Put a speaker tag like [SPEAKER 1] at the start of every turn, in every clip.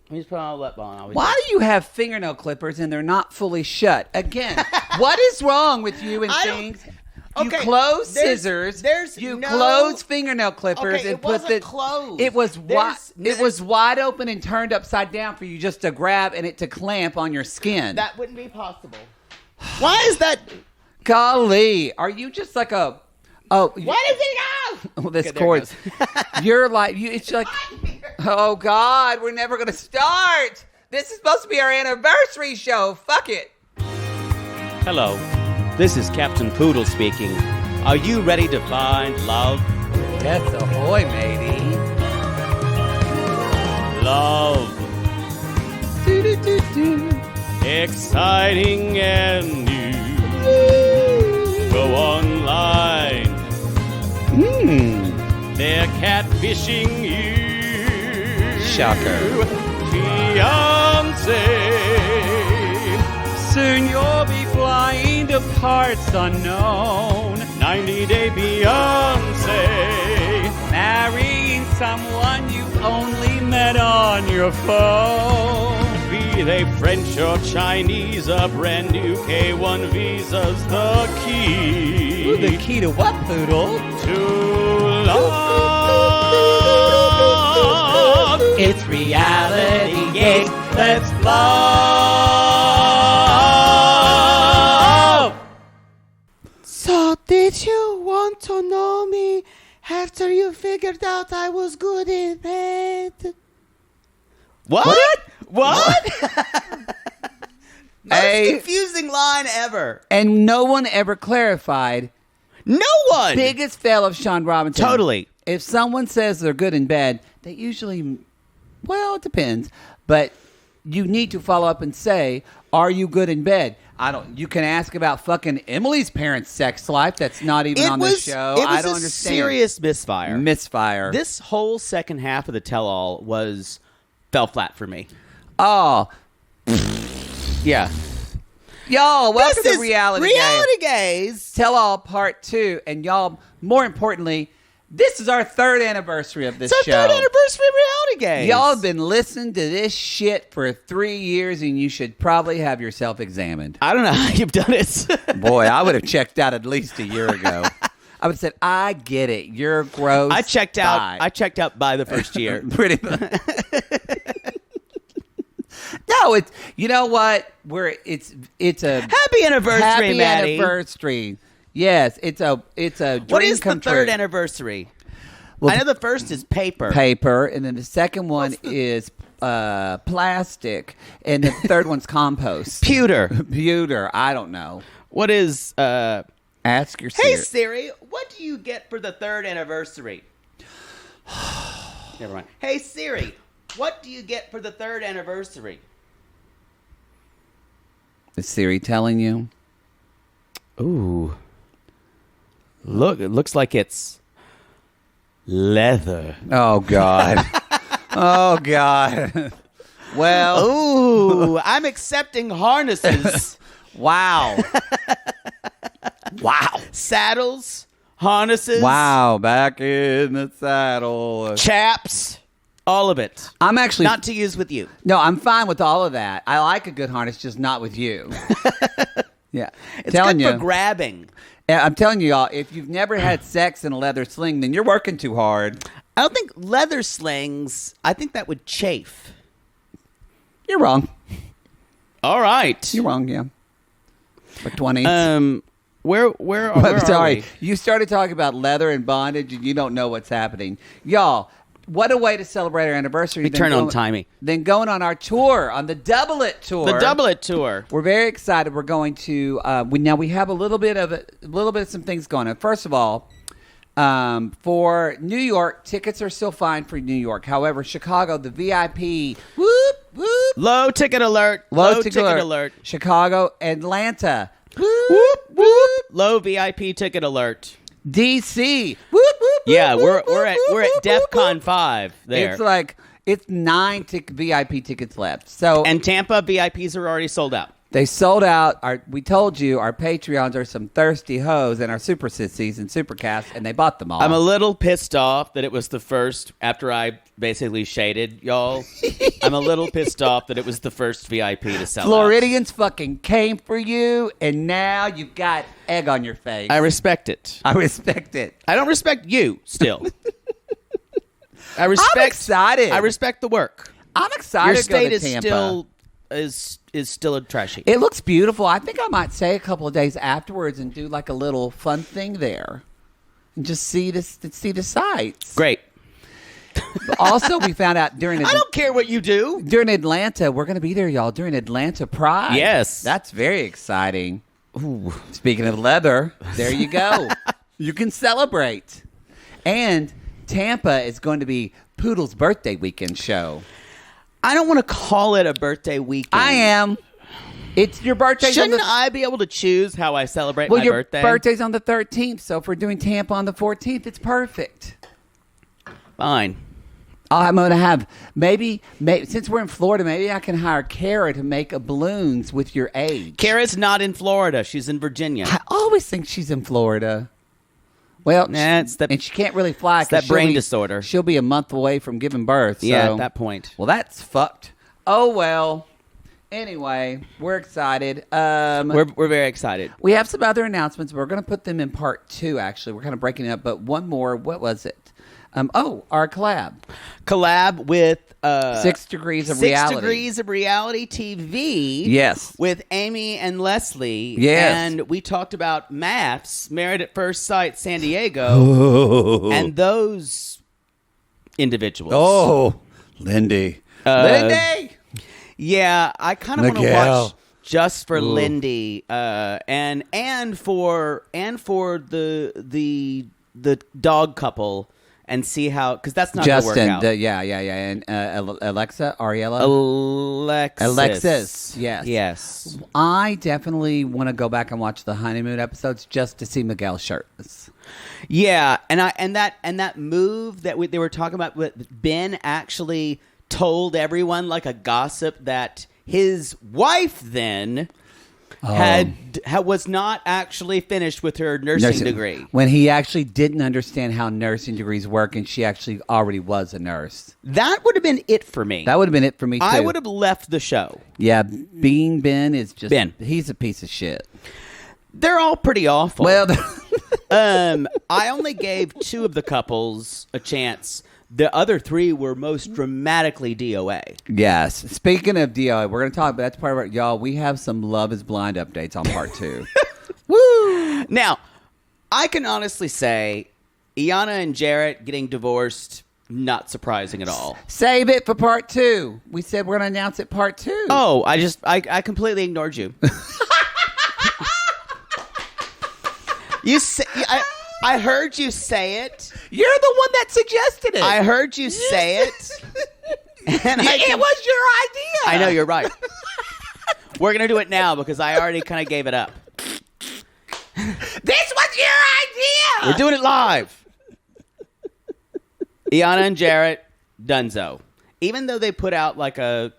[SPEAKER 1] Let me just put on a lip balm.
[SPEAKER 2] Why do you have fingernail clippers and they're not fully shut? Again, what is wrong with you and things? You close scissors. You close fingernail clippers and put the.
[SPEAKER 1] Closed.
[SPEAKER 2] It was it was wide open and turned upside down for you just to grab and it to clamp on your skin.
[SPEAKER 1] That wouldn't be possible. Why is that?
[SPEAKER 2] Golly, are you just like a? Oh,
[SPEAKER 1] where does it go?
[SPEAKER 2] Oh, this cord. You're like you. It's like, oh God, we're never gonna start. This is supposed to be our anniversary show. Fuck it.
[SPEAKER 1] Hello, this is Captain Poodle speaking. Are you ready to find love?
[SPEAKER 2] Yes, ahoy, matey.
[SPEAKER 1] Love. Exciting and new. Go online. They're catfishing you.
[SPEAKER 2] Shocker.
[SPEAKER 1] Fiancé.
[SPEAKER 2] Soon you'll be flying to parts unknown.
[SPEAKER 1] 90-day Beyonce.
[SPEAKER 2] Marrying someone you only met on your phone.
[SPEAKER 1] Be they French or Chinese, a brand new K1 visa's the key.
[SPEAKER 2] Ooh, the key to what, Poodle?
[SPEAKER 1] To love.
[SPEAKER 2] It's reality gaze. Let's love.
[SPEAKER 3] So did you want to know me after you figured out I was good in bed?
[SPEAKER 1] What? Most
[SPEAKER 2] Hey.
[SPEAKER 1] confusing line ever.
[SPEAKER 2] And no one ever clarified.
[SPEAKER 1] No one.
[SPEAKER 2] Biggest fail of Sean Robinson.
[SPEAKER 1] Totally.
[SPEAKER 2] If someone says they're good in bed, they usually, well, it depends. But you need to follow up and say, are you good in bed? You can ask about fucking Emily's parents' sex life. That's not even on the show. I don't understand.
[SPEAKER 1] Serious misfire.
[SPEAKER 2] Misfire.
[SPEAKER 1] This whole second half of the tell-all fell flat for me.
[SPEAKER 2] Oh.
[SPEAKER 1] Yeah.
[SPEAKER 2] Y'all, welcome
[SPEAKER 1] This
[SPEAKER 2] to
[SPEAKER 1] is
[SPEAKER 2] Reality
[SPEAKER 1] Gaze.
[SPEAKER 2] Tell All Part 2. And y'all, more importantly, this is our third anniversary of this show.
[SPEAKER 1] It's our third anniversary of Reality Gaze.
[SPEAKER 2] Y'all have been listening to this shit for 3 years, and you should probably have yourself examined.
[SPEAKER 1] I don't know how you've done it.
[SPEAKER 2] Boy, I would have checked out at least a year ago. I would have said, I get it. You're gross.
[SPEAKER 1] I checked out.
[SPEAKER 2] Bye.
[SPEAKER 1] I checked out by the first year.
[SPEAKER 2] Pretty much. No, it's, you know what? It's a
[SPEAKER 1] Happy anniversary,
[SPEAKER 2] happy
[SPEAKER 1] Maddie.
[SPEAKER 2] anniversary. Yes, it's a dream
[SPEAKER 1] What is
[SPEAKER 2] come
[SPEAKER 1] the third
[SPEAKER 2] true.
[SPEAKER 1] anniversary?
[SPEAKER 2] Well,
[SPEAKER 1] I know the first is paper.
[SPEAKER 2] Paper, and then the second one is plastic, and the third one's compost.
[SPEAKER 1] Pewter.
[SPEAKER 2] Pewter. I don't know.
[SPEAKER 1] What is?
[SPEAKER 2] Ask your
[SPEAKER 1] Hey
[SPEAKER 2] Siri.
[SPEAKER 1] Siri, what do you get for the third anniversary? Never mind. Hey Siri, what do you get for the third anniversary?
[SPEAKER 2] Is Siri telling you?
[SPEAKER 1] Ooh. Look, it looks like it's leather.
[SPEAKER 2] Oh God. Oh God. Well.
[SPEAKER 1] Ooh, I'm accepting harnesses.
[SPEAKER 2] Wow. Wow.
[SPEAKER 1] Saddles, harnesses.
[SPEAKER 2] Wow. Back in the saddle.
[SPEAKER 1] Chaps. All of it.
[SPEAKER 2] I'm actually
[SPEAKER 1] Not to use with you.
[SPEAKER 2] No, I'm fine with all of that. I like a good harness, just not with you. Yeah.
[SPEAKER 1] It's
[SPEAKER 2] telling
[SPEAKER 1] good
[SPEAKER 2] you.
[SPEAKER 1] for grabbing.
[SPEAKER 2] I'm telling you, y'all, if you've never had sex in a leather sling, then you're working too hard.
[SPEAKER 1] I don't think leather slings, I think that would chafe.
[SPEAKER 2] You're wrong.
[SPEAKER 1] All right.
[SPEAKER 2] You're wrong, yeah. For 20s.
[SPEAKER 1] Where are
[SPEAKER 2] Sorry.
[SPEAKER 1] we?
[SPEAKER 2] You started talking about leather and bondage, and you don't know what's happening. Y'all, what a way to celebrate our anniversary.
[SPEAKER 1] We turn on timey.
[SPEAKER 2] Then going on our tour, on the Double It tour.
[SPEAKER 1] The Double It tour.
[SPEAKER 2] We're very excited. We're going to we have a little bit of some things going on. First of all, for New York, tickets are still fine for New York. However, Chicago, the VIP, whoop whoop,
[SPEAKER 1] Low ticket alert. Low ticket alert.
[SPEAKER 2] Chicago, Atlanta,
[SPEAKER 1] Whoop whoop. Low VIP ticket alert.
[SPEAKER 2] DC, whoop whoop.
[SPEAKER 1] Yeah,
[SPEAKER 2] whoop,
[SPEAKER 1] we're
[SPEAKER 2] whoop,
[SPEAKER 1] at
[SPEAKER 2] whoop,
[SPEAKER 1] DEFCON
[SPEAKER 2] whoop.
[SPEAKER 1] 5 there.
[SPEAKER 2] It's 9 VIP tickets left. So
[SPEAKER 1] And Tampa VIPs are already sold out.
[SPEAKER 2] They sold out. We told you our Patreons are some thirsty hoes and our super sissies and super cast, and they bought them all.
[SPEAKER 1] I'm a little pissed off that it was the first, after I basically shaded y'all, I'm a little pissed off that it was the first VIP to sell out.
[SPEAKER 2] Floridians fucking came for you, and now you've got egg on your face.
[SPEAKER 1] I respect it.
[SPEAKER 2] I respect it.
[SPEAKER 1] I don't respect you still. I'm
[SPEAKER 2] excited.
[SPEAKER 1] I respect the work.
[SPEAKER 2] I'm excited
[SPEAKER 1] Your
[SPEAKER 2] to go
[SPEAKER 1] state
[SPEAKER 2] to
[SPEAKER 1] is
[SPEAKER 2] Tampa.
[SPEAKER 1] still a trashy.
[SPEAKER 2] It looks beautiful. I think I might stay a couple of days afterwards and do like a little fun thing there, and just see the sights.
[SPEAKER 1] Great.
[SPEAKER 2] But also, we found out during
[SPEAKER 1] I don't care what you do.
[SPEAKER 2] during Atlanta, we're going to be there, y'all. During Atlanta Pride.
[SPEAKER 1] Yes.
[SPEAKER 2] That's very exciting. Ooh. Speaking of leather, there you go. You can celebrate. And Tampa is going to be Poodle's birthday weekend show.
[SPEAKER 1] I don't want to call it a birthday weekend.
[SPEAKER 2] I am. It's your birthday.
[SPEAKER 1] Shouldn't I be able to choose how I celebrate my
[SPEAKER 2] your
[SPEAKER 1] birthday?
[SPEAKER 2] birthday's on the 13th, so if we're doing Tampa on the 14th, it's perfect.
[SPEAKER 1] Fine.
[SPEAKER 2] I'm going to have, maybe, since we're in Florida, maybe I can hire Kara to make a balloons with your age.
[SPEAKER 1] Kara's not in Florida. She's in Virginia.
[SPEAKER 2] I always think she's in Florida. Well,
[SPEAKER 1] it's that,
[SPEAKER 2] and she can't really fly.
[SPEAKER 1] It's that brain disorder.
[SPEAKER 2] She'll be a month away from giving birth.
[SPEAKER 1] Yeah,
[SPEAKER 2] so.
[SPEAKER 1] at that point.
[SPEAKER 2] Well, that's fucked. Oh, well. Anyway, we're excited.
[SPEAKER 1] We're very excited.
[SPEAKER 2] We have some other announcements. We're going to put them in part 2, actually. We're kind of breaking it up, but one more. What was it? Our collab.
[SPEAKER 1] Collab with
[SPEAKER 2] 6 Degrees of Reality.
[SPEAKER 1] 6 Degrees of Reality TV.
[SPEAKER 2] Yes.
[SPEAKER 1] With Amy and Leslie.
[SPEAKER 2] Yes.
[SPEAKER 1] And we talked about Maths, Married at First Sight, San Diego. And those individuals.
[SPEAKER 2] Oh, Lindy. Lindy!
[SPEAKER 1] Yeah, I kind of want to watch just for Lindy, and for the dog couple, and see how, because that's not going to work out.
[SPEAKER 2] And Alexa, Ariella,
[SPEAKER 1] Alexis,
[SPEAKER 2] yes. I definitely want to go back and watch the honeymoon episodes just to see Miguel shirtless.
[SPEAKER 1] Yeah, and that move that they were talking about with Ben actually told everyone like a gossip that his wife then was not actually finished with her nursing degree.
[SPEAKER 2] When he actually didn't understand how nursing degrees work, and she actually already was a nurse.
[SPEAKER 1] That would have been it for me.
[SPEAKER 2] That would have been it for me, too.
[SPEAKER 1] I would have left the show.
[SPEAKER 2] Yeah, Ben is just...
[SPEAKER 1] Ben.
[SPEAKER 2] He's a piece of shit.
[SPEAKER 1] They're all pretty awful.
[SPEAKER 2] Well...
[SPEAKER 1] I only gave 2 of the couples a chance. The other 3 were most dramatically DOA.
[SPEAKER 2] Yes. Speaking of DOA, we're going to talk, but that's part of it. Y'all, we have some Love is Blind updates on part 2.
[SPEAKER 1] Woo! Now, I can honestly say, Iyanna and Jarrett getting divorced, not surprising at all.
[SPEAKER 2] Save it for part 2. We said we're going to announce it part 2.
[SPEAKER 1] Oh, I completely ignored you. I heard you say it.
[SPEAKER 2] You're the one that suggested it.
[SPEAKER 1] I heard you say it. And
[SPEAKER 2] it was your idea.
[SPEAKER 1] I know, you're right. We're going to do it now because I already kind of gave it up.
[SPEAKER 2] This was your idea.
[SPEAKER 1] We're doing it live. Iyanna and Jarrett, dunzo. Even though they put out like a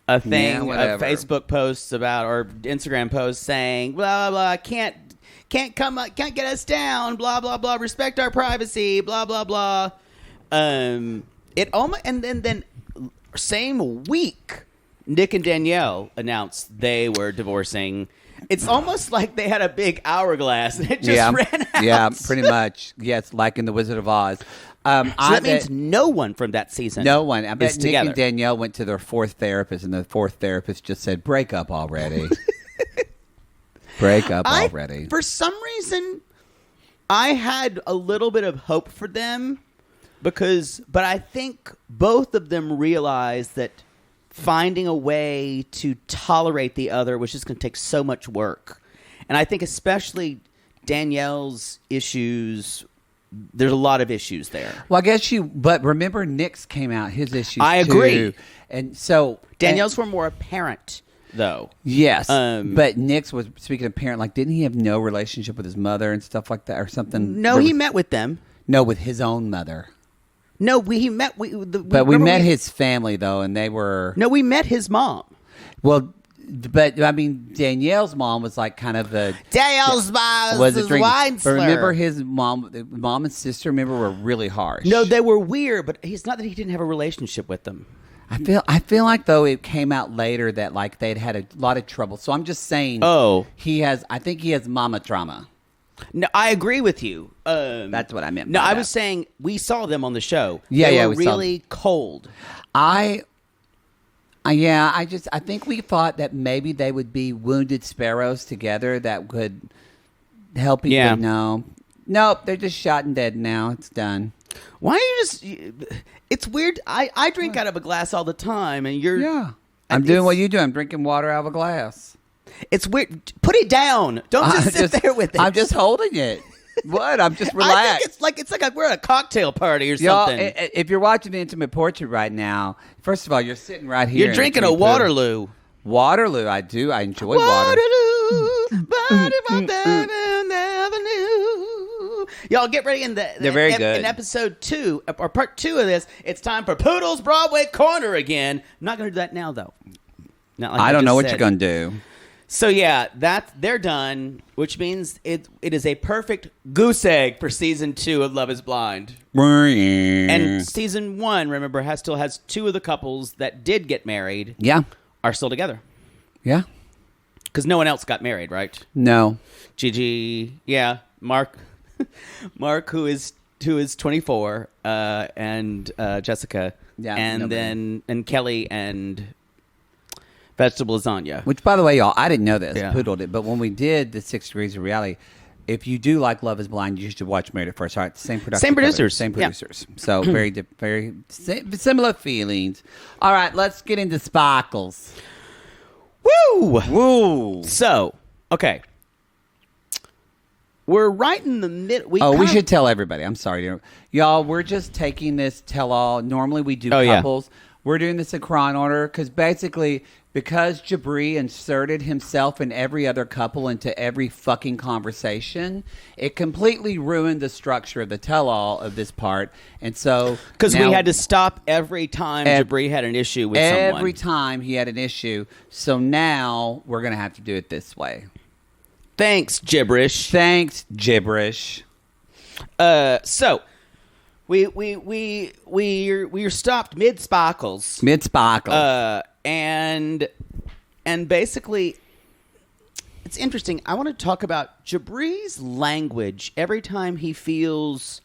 [SPEAKER 1] thing, a Facebook posts about, or Instagram posts saying, blah, blah, blah, can't get us down, blah, blah, blah, respect our privacy, blah, blah, blah. It almost, and then same week, Nick and Danielle announced they were divorcing. It's almost like they had a big hourglass and it just ran out.
[SPEAKER 2] Yeah, pretty much. Yes, like in The Wizard of Oz.
[SPEAKER 1] So that means no one from that season.
[SPEAKER 2] No one. I bet Nick
[SPEAKER 1] together.
[SPEAKER 2] and Danielle went to their 4th therapist, and the 4th therapist just said, "Break up already." Break up already.
[SPEAKER 1] For some reason, I had a little bit of hope for them but I think both of them realized that finding a way to tolerate the other was just going to take so much work. And I think especially Danielle's issues, there's a lot of issues there.
[SPEAKER 2] Well, I guess but remember Nick's came out, his issues
[SPEAKER 1] I agree.
[SPEAKER 2] Too. And so...
[SPEAKER 1] Danielle's were more apparent, though.
[SPEAKER 2] Yes, but Nick's was, speaking of parent, like, didn't he have no relationship with his mother and stuff like that or something?
[SPEAKER 1] No, he met with them.
[SPEAKER 2] No, with his own mother.
[SPEAKER 1] No, he met...
[SPEAKER 2] But we met his family, though, and they were...
[SPEAKER 1] No, we met his mom.
[SPEAKER 2] Well, But I mean, Danielle's mom was like kind of the
[SPEAKER 3] Danielle's mom was a wine
[SPEAKER 2] But remember his mom and sister, were really harsh.
[SPEAKER 1] No, they were weird, but it's not that he didn't have a relationship with them.
[SPEAKER 2] I feel like though it came out later that like they'd had a lot of trouble. So I'm just saying.
[SPEAKER 1] Oh,
[SPEAKER 2] I think he has mama trauma.
[SPEAKER 1] No, I agree with you.
[SPEAKER 2] That's what I meant.
[SPEAKER 1] No, I was saying we saw them on the show.
[SPEAKER 2] Yeah,
[SPEAKER 1] they
[SPEAKER 2] yeah,
[SPEAKER 1] were
[SPEAKER 2] we saw
[SPEAKER 1] really cold.
[SPEAKER 2] I think we thought that maybe they would be wounded sparrows together that could help each other. No. Nope, they're just shot and dead now. It's done.
[SPEAKER 1] Why are you just... It's weird. I drink out of a glass all the time, and you're...
[SPEAKER 2] Yeah. I'm doing what you do. I'm drinking water out of a glass.
[SPEAKER 1] It's weird. Put it down. Don't just sit there with it.
[SPEAKER 2] I'm just holding it. What? I'm just relaxed.
[SPEAKER 1] I think it's like we're at a cocktail party or something.
[SPEAKER 2] If you're watching the Intimate Portrait right now, first of all, you're sitting right here.
[SPEAKER 1] You're drinking a Waterloo.
[SPEAKER 2] Waterloo, I do. I enjoy Waterloo.
[SPEAKER 1] Y'all get ready
[SPEAKER 2] They're very good.
[SPEAKER 1] In episode 2 or part 2 of this. It's time for Poodle's Broadway Corner again. I'm not going to do that now though. Not like
[SPEAKER 2] I don't know what you're going to do.
[SPEAKER 1] So yeah, they're done, which means it is a perfect goose egg for season 2 of Love Is Blind. And season 1, remember, still has 2 of the couples that did get married.
[SPEAKER 2] Yeah,
[SPEAKER 1] are still together.
[SPEAKER 2] Yeah,
[SPEAKER 1] because no one else got married, right?
[SPEAKER 2] No.
[SPEAKER 1] Gigi, yeah, Mark, who is 24, and Jessica,
[SPEAKER 2] yeah,
[SPEAKER 1] and Kelly and Vegetable Lasagna.
[SPEAKER 2] Which, by the way, y'all, I didn't know this.
[SPEAKER 1] Yeah.
[SPEAKER 2] Poodled it. But when we did the 6 Degrees of Reality, if you do like Love Is Blind, you should watch Married at First Sight. Same production.
[SPEAKER 1] Same producers.
[SPEAKER 2] Same producers. Yeah. So very similar feelings. All right, let's get into Sparkles.
[SPEAKER 1] Woo!
[SPEAKER 2] Woo!
[SPEAKER 1] So, okay. We're right in the middle.
[SPEAKER 2] We should tell everybody. I'm sorry. Y'all, we're just taking this tell-all. Normally we do couples. Yeah. We're doing this in chron order because Jibri inserted himself and every other couple into every fucking conversation, it completely ruined the structure of the tell-all of this part. And so...
[SPEAKER 1] Because we had to stop every time Jibri had an issue with someone.
[SPEAKER 2] Every time he had an issue. So now we're going to have to do it this way.
[SPEAKER 1] Thanks, Gibberish. So... We're stopped mid sparkles. And basically it's interesting. I want to talk about Jibri's language every time he sees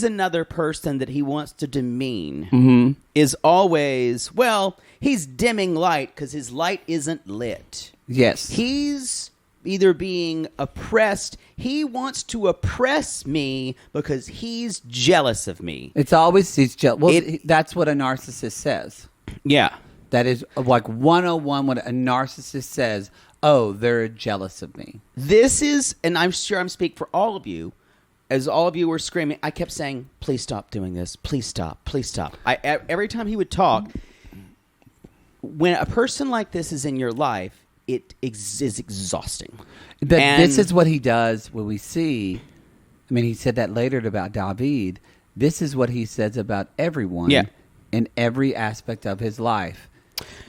[SPEAKER 1] another person that he wants to demean is always, well, he's dimming light because his light isn't lit.
[SPEAKER 2] Yes.
[SPEAKER 1] He's either being oppressed. He wants to oppress me because he's jealous of me.
[SPEAKER 2] It's always he's jealous. Well, that's what a narcissist says.
[SPEAKER 1] Yeah.
[SPEAKER 2] That is like 101 what a narcissist says. Oh, they're jealous of me.
[SPEAKER 1] This is, and I'm sure I'm speaking for all of you, as all of you were screaming, I kept saying, please stop doing this. Please stop. Please stop. Every time he would talk, when a person like this is in your life, it is exhausting.
[SPEAKER 2] This is what he does when we see. I mean, he said that later about David. This is what he says about everyone in every aspect of his life.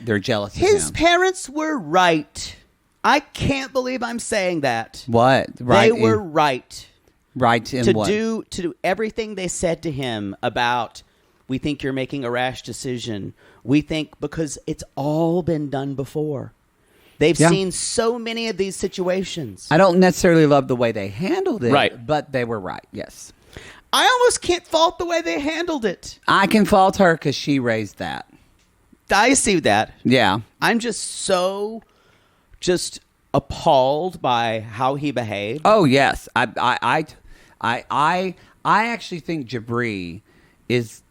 [SPEAKER 2] They're jealous of him.
[SPEAKER 1] His parents were right. I can't believe I'm saying that.
[SPEAKER 2] What? Right?
[SPEAKER 1] They were right.
[SPEAKER 2] Right in what?
[SPEAKER 1] To do everything they said to him about, we think you're making a rash decision. We think, because it's all been done before. They've seen so many of these situations.
[SPEAKER 2] I don't necessarily love the way they handled it,
[SPEAKER 1] right,
[SPEAKER 2] but they were right, yes.
[SPEAKER 1] I almost can't fault the way they handled it.
[SPEAKER 2] I can fault her because she raised that.
[SPEAKER 1] I see that.
[SPEAKER 2] Yeah.
[SPEAKER 1] I'm just appalled by how he behaved.
[SPEAKER 2] Oh, yes. I actually think Jibri is...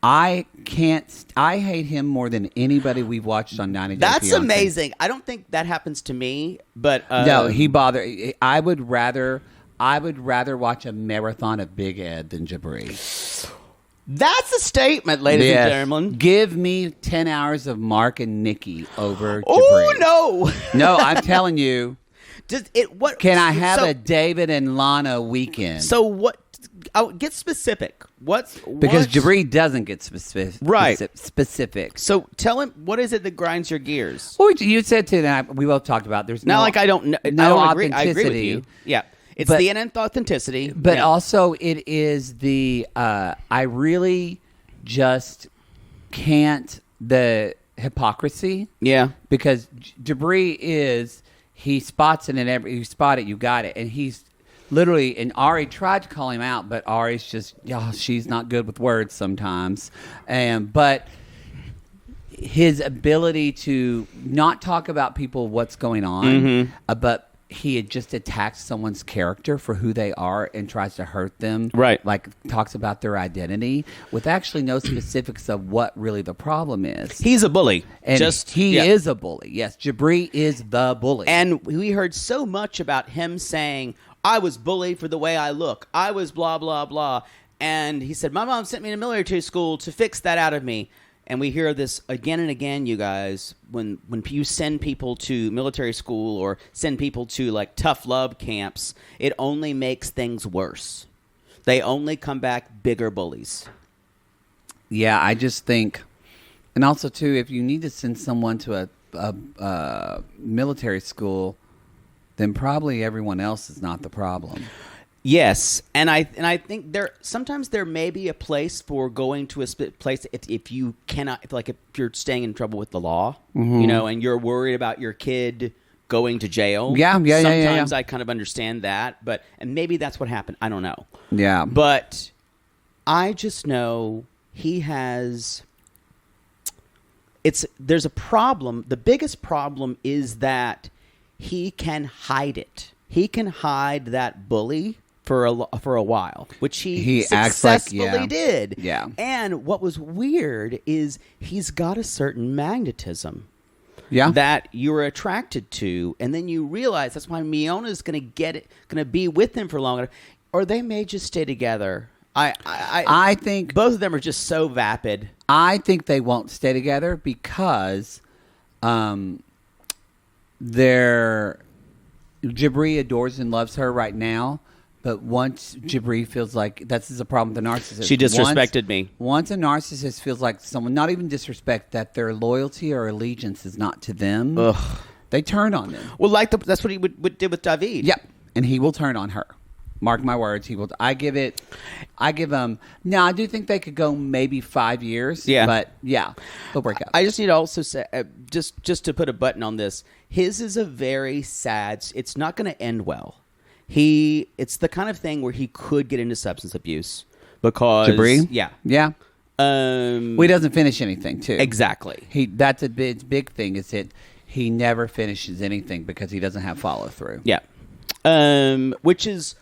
[SPEAKER 2] I hate him more than anybody we've watched on 90 Day
[SPEAKER 1] That's
[SPEAKER 2] Fiancé.
[SPEAKER 1] amazing. I don't think that happens to me, but
[SPEAKER 2] no, I would rather watch a marathon of Big Ed than Jibri.
[SPEAKER 1] That's a statement, ladies and gentlemen.
[SPEAKER 2] Give me 10 hours of Mark and Nikki over Jibri.
[SPEAKER 1] Oh
[SPEAKER 2] no, I'm telling you.
[SPEAKER 1] Can
[SPEAKER 2] I have a David and Lana weekend?
[SPEAKER 1] So what? I'll get specific.
[SPEAKER 2] Because Jibri doesn't get specific.
[SPEAKER 1] Right.
[SPEAKER 2] Specific.
[SPEAKER 1] So tell him, what is it that grinds your gears?
[SPEAKER 2] Well, you said to that. We both talked about. There's
[SPEAKER 1] not like I don't know.
[SPEAKER 2] No
[SPEAKER 1] I
[SPEAKER 2] authenticity.
[SPEAKER 1] I agree with you. Yeah. It's the inauthenticity.
[SPEAKER 2] But also it is the I really just can't the hypocrisy.
[SPEAKER 1] Yeah.
[SPEAKER 2] Because Jibri is he spots it and you spot it, you got it, and he's literally, and Ari tried to call him out, but Ari's just, she's not good with words sometimes. But his ability to not talk about people, what's going on, but he had just attacked someone's character for who they are and tries to hurt them.
[SPEAKER 1] Right.
[SPEAKER 2] Like talks about their identity with actually no specifics of what really the problem is.
[SPEAKER 1] He's a bully.
[SPEAKER 2] And he is a bully. Yes, Jibri is the bully.
[SPEAKER 1] And we heard so much about him saying, I was bullied for the way I look. I was blah, blah, blah. And he said, my mom sent me to military school to fix that out of me. And we hear this again and again, you guys, when you send people to military school or send people to like tough love camps, it only makes things worse. They only come back bigger bullies.
[SPEAKER 2] Yeah, I just think, and also too, if you need to send someone to a military school, then probably everyone else is not the problem.
[SPEAKER 1] Yes, and I think sometimes there may be a place for going to a place if you cannot, if you're staying in trouble with the law, and you're worried about your kid going to jail. Sometimes I kind of understand that, and maybe that's what happened. I don't know.
[SPEAKER 2] Yeah,
[SPEAKER 1] but I just know he has. There's a problem. The biggest problem is that he can hide it. He can hide that bully for a while, which he successfully did.
[SPEAKER 2] Yeah.
[SPEAKER 1] And what was weird is he's got a certain magnetism that you're attracted to, and then you realize that's why Miona's going to be with him for longer, or they may just stay together. I think both of them are just so vapid.
[SPEAKER 2] I think they won't stay together because Jibri adores and loves her right now, but once Jibri feels like this is a problem with the narcissist.
[SPEAKER 1] She disrespected me.
[SPEAKER 2] Once a narcissist feels like someone, not even disrespect, that their loyalty or allegiance is not to them, they turn on them.
[SPEAKER 1] Well, that's what he did with David.
[SPEAKER 2] Yep, and he will turn on her. Mark my words, he will. I give them. Now, I do think they could go maybe 5 years. Yeah, but they'll break up.
[SPEAKER 1] I just need to also say, just to put a button on this, his is a very sad. It's not going to end well. It's the kind of thing where he could get into substance abuse because
[SPEAKER 2] Jibri?
[SPEAKER 1] Yeah.
[SPEAKER 2] Well, he doesn't finish anything too.
[SPEAKER 1] Exactly.
[SPEAKER 2] That's a big thing. Is that he never finishes anything because he doesn't have follow through.
[SPEAKER 1] Yeah. Which is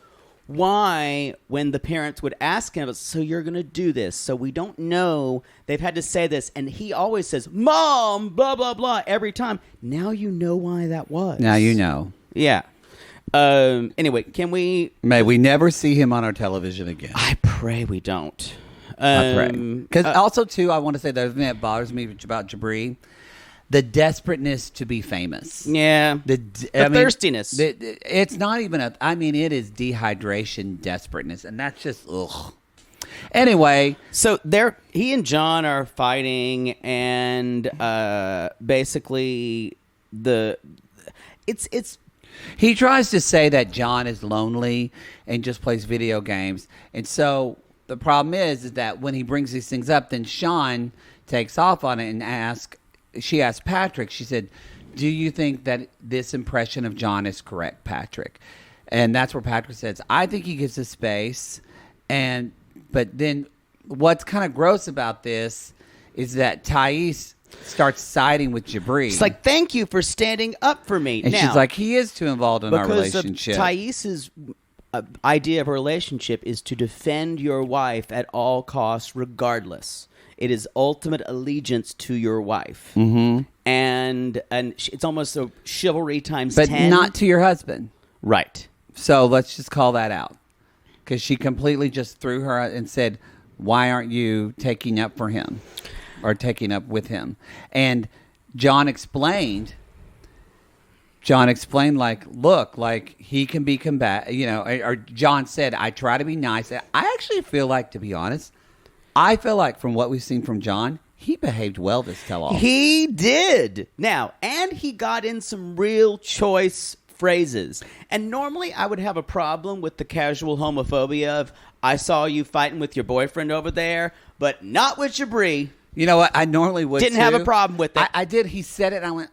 [SPEAKER 1] why when the parents would ask him, so you're going to do this, so we don't know, they've had to say this, and he always says, Mom, blah, blah, blah, every time. Now you know why that was.
[SPEAKER 2] Now you know.
[SPEAKER 1] Yeah. Anyway, may
[SPEAKER 2] we never see him on our television again.
[SPEAKER 1] I pray we don't.
[SPEAKER 2] I pray. Because also, too, I want to say the other thing that bothers me about Jibri, the desperateness to be famous.
[SPEAKER 1] Yeah. The thirstiness.
[SPEAKER 2] It's not even it is dehydration desperateness. And that's just, ugh. Anyway.
[SPEAKER 1] So he and John are fighting, and basically
[SPEAKER 2] he tries to say that John is lonely and just plays video games. And so the problem is that when he brings these things up, then Sean takes off on it and she asked Patrick, she said, do you think that this impression of John is correct, Patrick? And that's where Patrick says, I think he gives us space. But then what's kind of gross about this is that Thais starts siding with Jibri.
[SPEAKER 1] It's like, thank you for standing up for me.
[SPEAKER 2] And she's like, he is too involved in our relationship.
[SPEAKER 1] Thais's idea of a relationship is to defend your wife at all costs, regardless. It is ultimate allegiance to your wife. Mm-hmm. And it's almost a chivalry times 10.
[SPEAKER 2] But not to your husband.
[SPEAKER 1] Right.
[SPEAKER 2] So let's just call that out. Because she completely just threw her out and said, why aren't you taking up for him? Or taking up with him? And John explained like, look, like he can be combative, or John said, I try to be nice. I actually feel like, to be honest, I feel like from what we've seen from John, he behaved well this tell-all.
[SPEAKER 1] He did. Now, and he got in some real choice phrases. And normally I would have a problem with the casual homophobia of, I saw you fighting with your boyfriend over there, but not with Jibri.
[SPEAKER 2] You know what? I normally would
[SPEAKER 1] Didn't have a problem with it.
[SPEAKER 2] I did. He said it, and I went,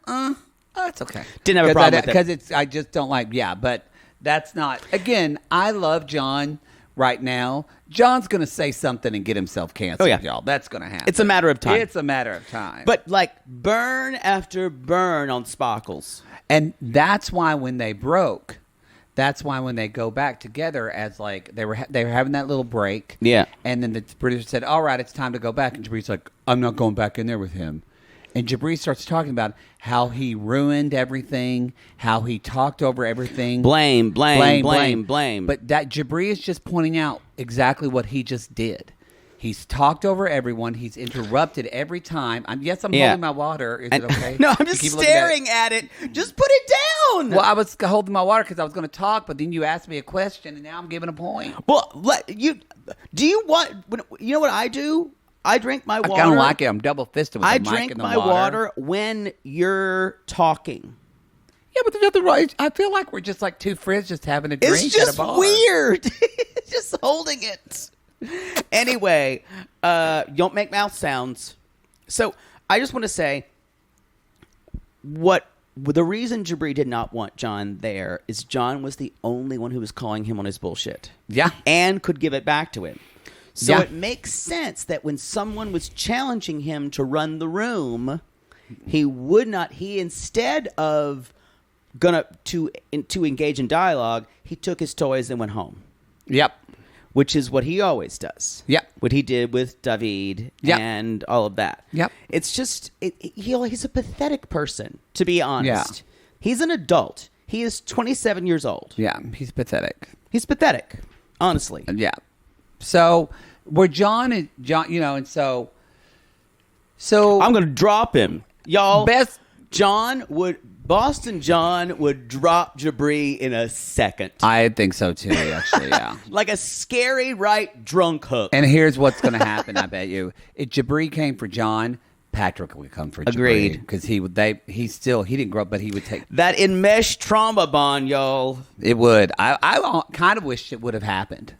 [SPEAKER 2] it's okay.
[SPEAKER 1] Didn't have a problem with it.
[SPEAKER 2] Because I just don't like, but that's not, again, I love John right now. John's going to say something and get himself canceled, y'all. That's going to happen.
[SPEAKER 1] It's a matter of time.
[SPEAKER 2] It's a matter of time.
[SPEAKER 1] But like burn after burn on Sparkles.
[SPEAKER 2] And that's why when they broke, that's why when they go back together as like they were having that little break.
[SPEAKER 1] Yeah.
[SPEAKER 2] And then the producer said, all right, it's time to go back. And Jabri's like, I'm not going back in there with him. And Jibri starts talking about how he ruined everything, how he talked over everything.
[SPEAKER 1] Blame.
[SPEAKER 2] But that Jibri is just pointing out exactly what he just did. He's talked over everyone. He's interrupted every time. I'm holding my water. Is it okay?
[SPEAKER 1] No, I'm just staring at it. Just put it down.
[SPEAKER 2] Well, I was holding my water because I was going to talk, but then you asked me a question, and now I'm giving a point.
[SPEAKER 1] Well, you know what I do? I drink my water.
[SPEAKER 2] I kind of like it. I'm double-fisted with the mic
[SPEAKER 1] drink
[SPEAKER 2] and the
[SPEAKER 1] my water when you're talking.
[SPEAKER 2] Yeah, but there's nothing wrong. I feel like we're just like two friends just having a drink
[SPEAKER 1] It's just
[SPEAKER 2] at a bar.
[SPEAKER 1] weird. Just holding it. Anyway, don't make mouth sounds. So I just want to say the reason Jibri did not want John there is John was the only one who was calling him on his bullshit.
[SPEAKER 2] Yeah.
[SPEAKER 1] And could give it back to him. So it makes sense that when someone was challenging him to run the room, instead of to engage in dialogue, he took his toys and went home.
[SPEAKER 2] Yep.
[SPEAKER 1] Which is what he always does.
[SPEAKER 2] Yep.
[SPEAKER 1] What he did with David and all of that.
[SPEAKER 2] Yep.
[SPEAKER 1] It's just, he's a pathetic person, to be honest.
[SPEAKER 2] Yeah.
[SPEAKER 1] He's an adult. He is 27 years old.
[SPEAKER 2] Yeah, he's pathetic.
[SPEAKER 1] He's pathetic, honestly.
[SPEAKER 2] Yeah. So, where John, and so
[SPEAKER 1] I'm going to drop him. Y'all, Boston John would drop Jibri in a second.
[SPEAKER 2] I think so too, actually, yeah.
[SPEAKER 1] Like a scary right drunk hook.
[SPEAKER 2] And here's what's going to happen, I bet you. If Jibri came for John, Patrick would come for Jibri.
[SPEAKER 1] Agreed.
[SPEAKER 2] Because he didn't grow up, but he would take...
[SPEAKER 1] That enmeshed trauma bond, y'all.
[SPEAKER 2] It would. I kind of wish it would have happened.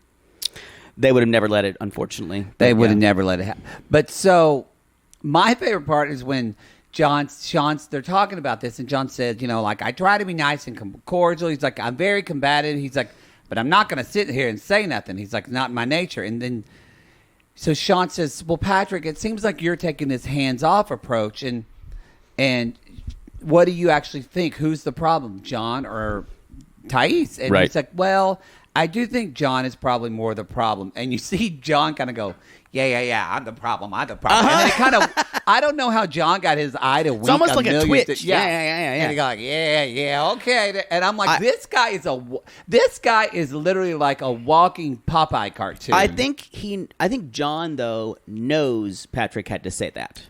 [SPEAKER 1] They would have never let it, unfortunately.
[SPEAKER 2] They would have never let it happen. But so, my favorite part is when they're talking about this, and John says, I try to be nice and cordial. He's like, I'm very combative. He's like, but I'm not going to sit here and say nothing. He's like, not my nature. And then, so Sean says, well, Patrick, it seems like you're taking this hands-off approach. And what do you actually think? Who's the problem, John or Thais? And he's like, well, I do think John is probably more the problem. And you see John kind of go, yeah, I'm the problem. And then it kind of, I don't know how John got his eye to wink.
[SPEAKER 1] It's almost like a twitch. Yeah.
[SPEAKER 2] And he go like, yeah, okay. And I'm like, this guy is literally like a walking Popeye cartoon.
[SPEAKER 1] I think John, though, knows Patrick had to say that.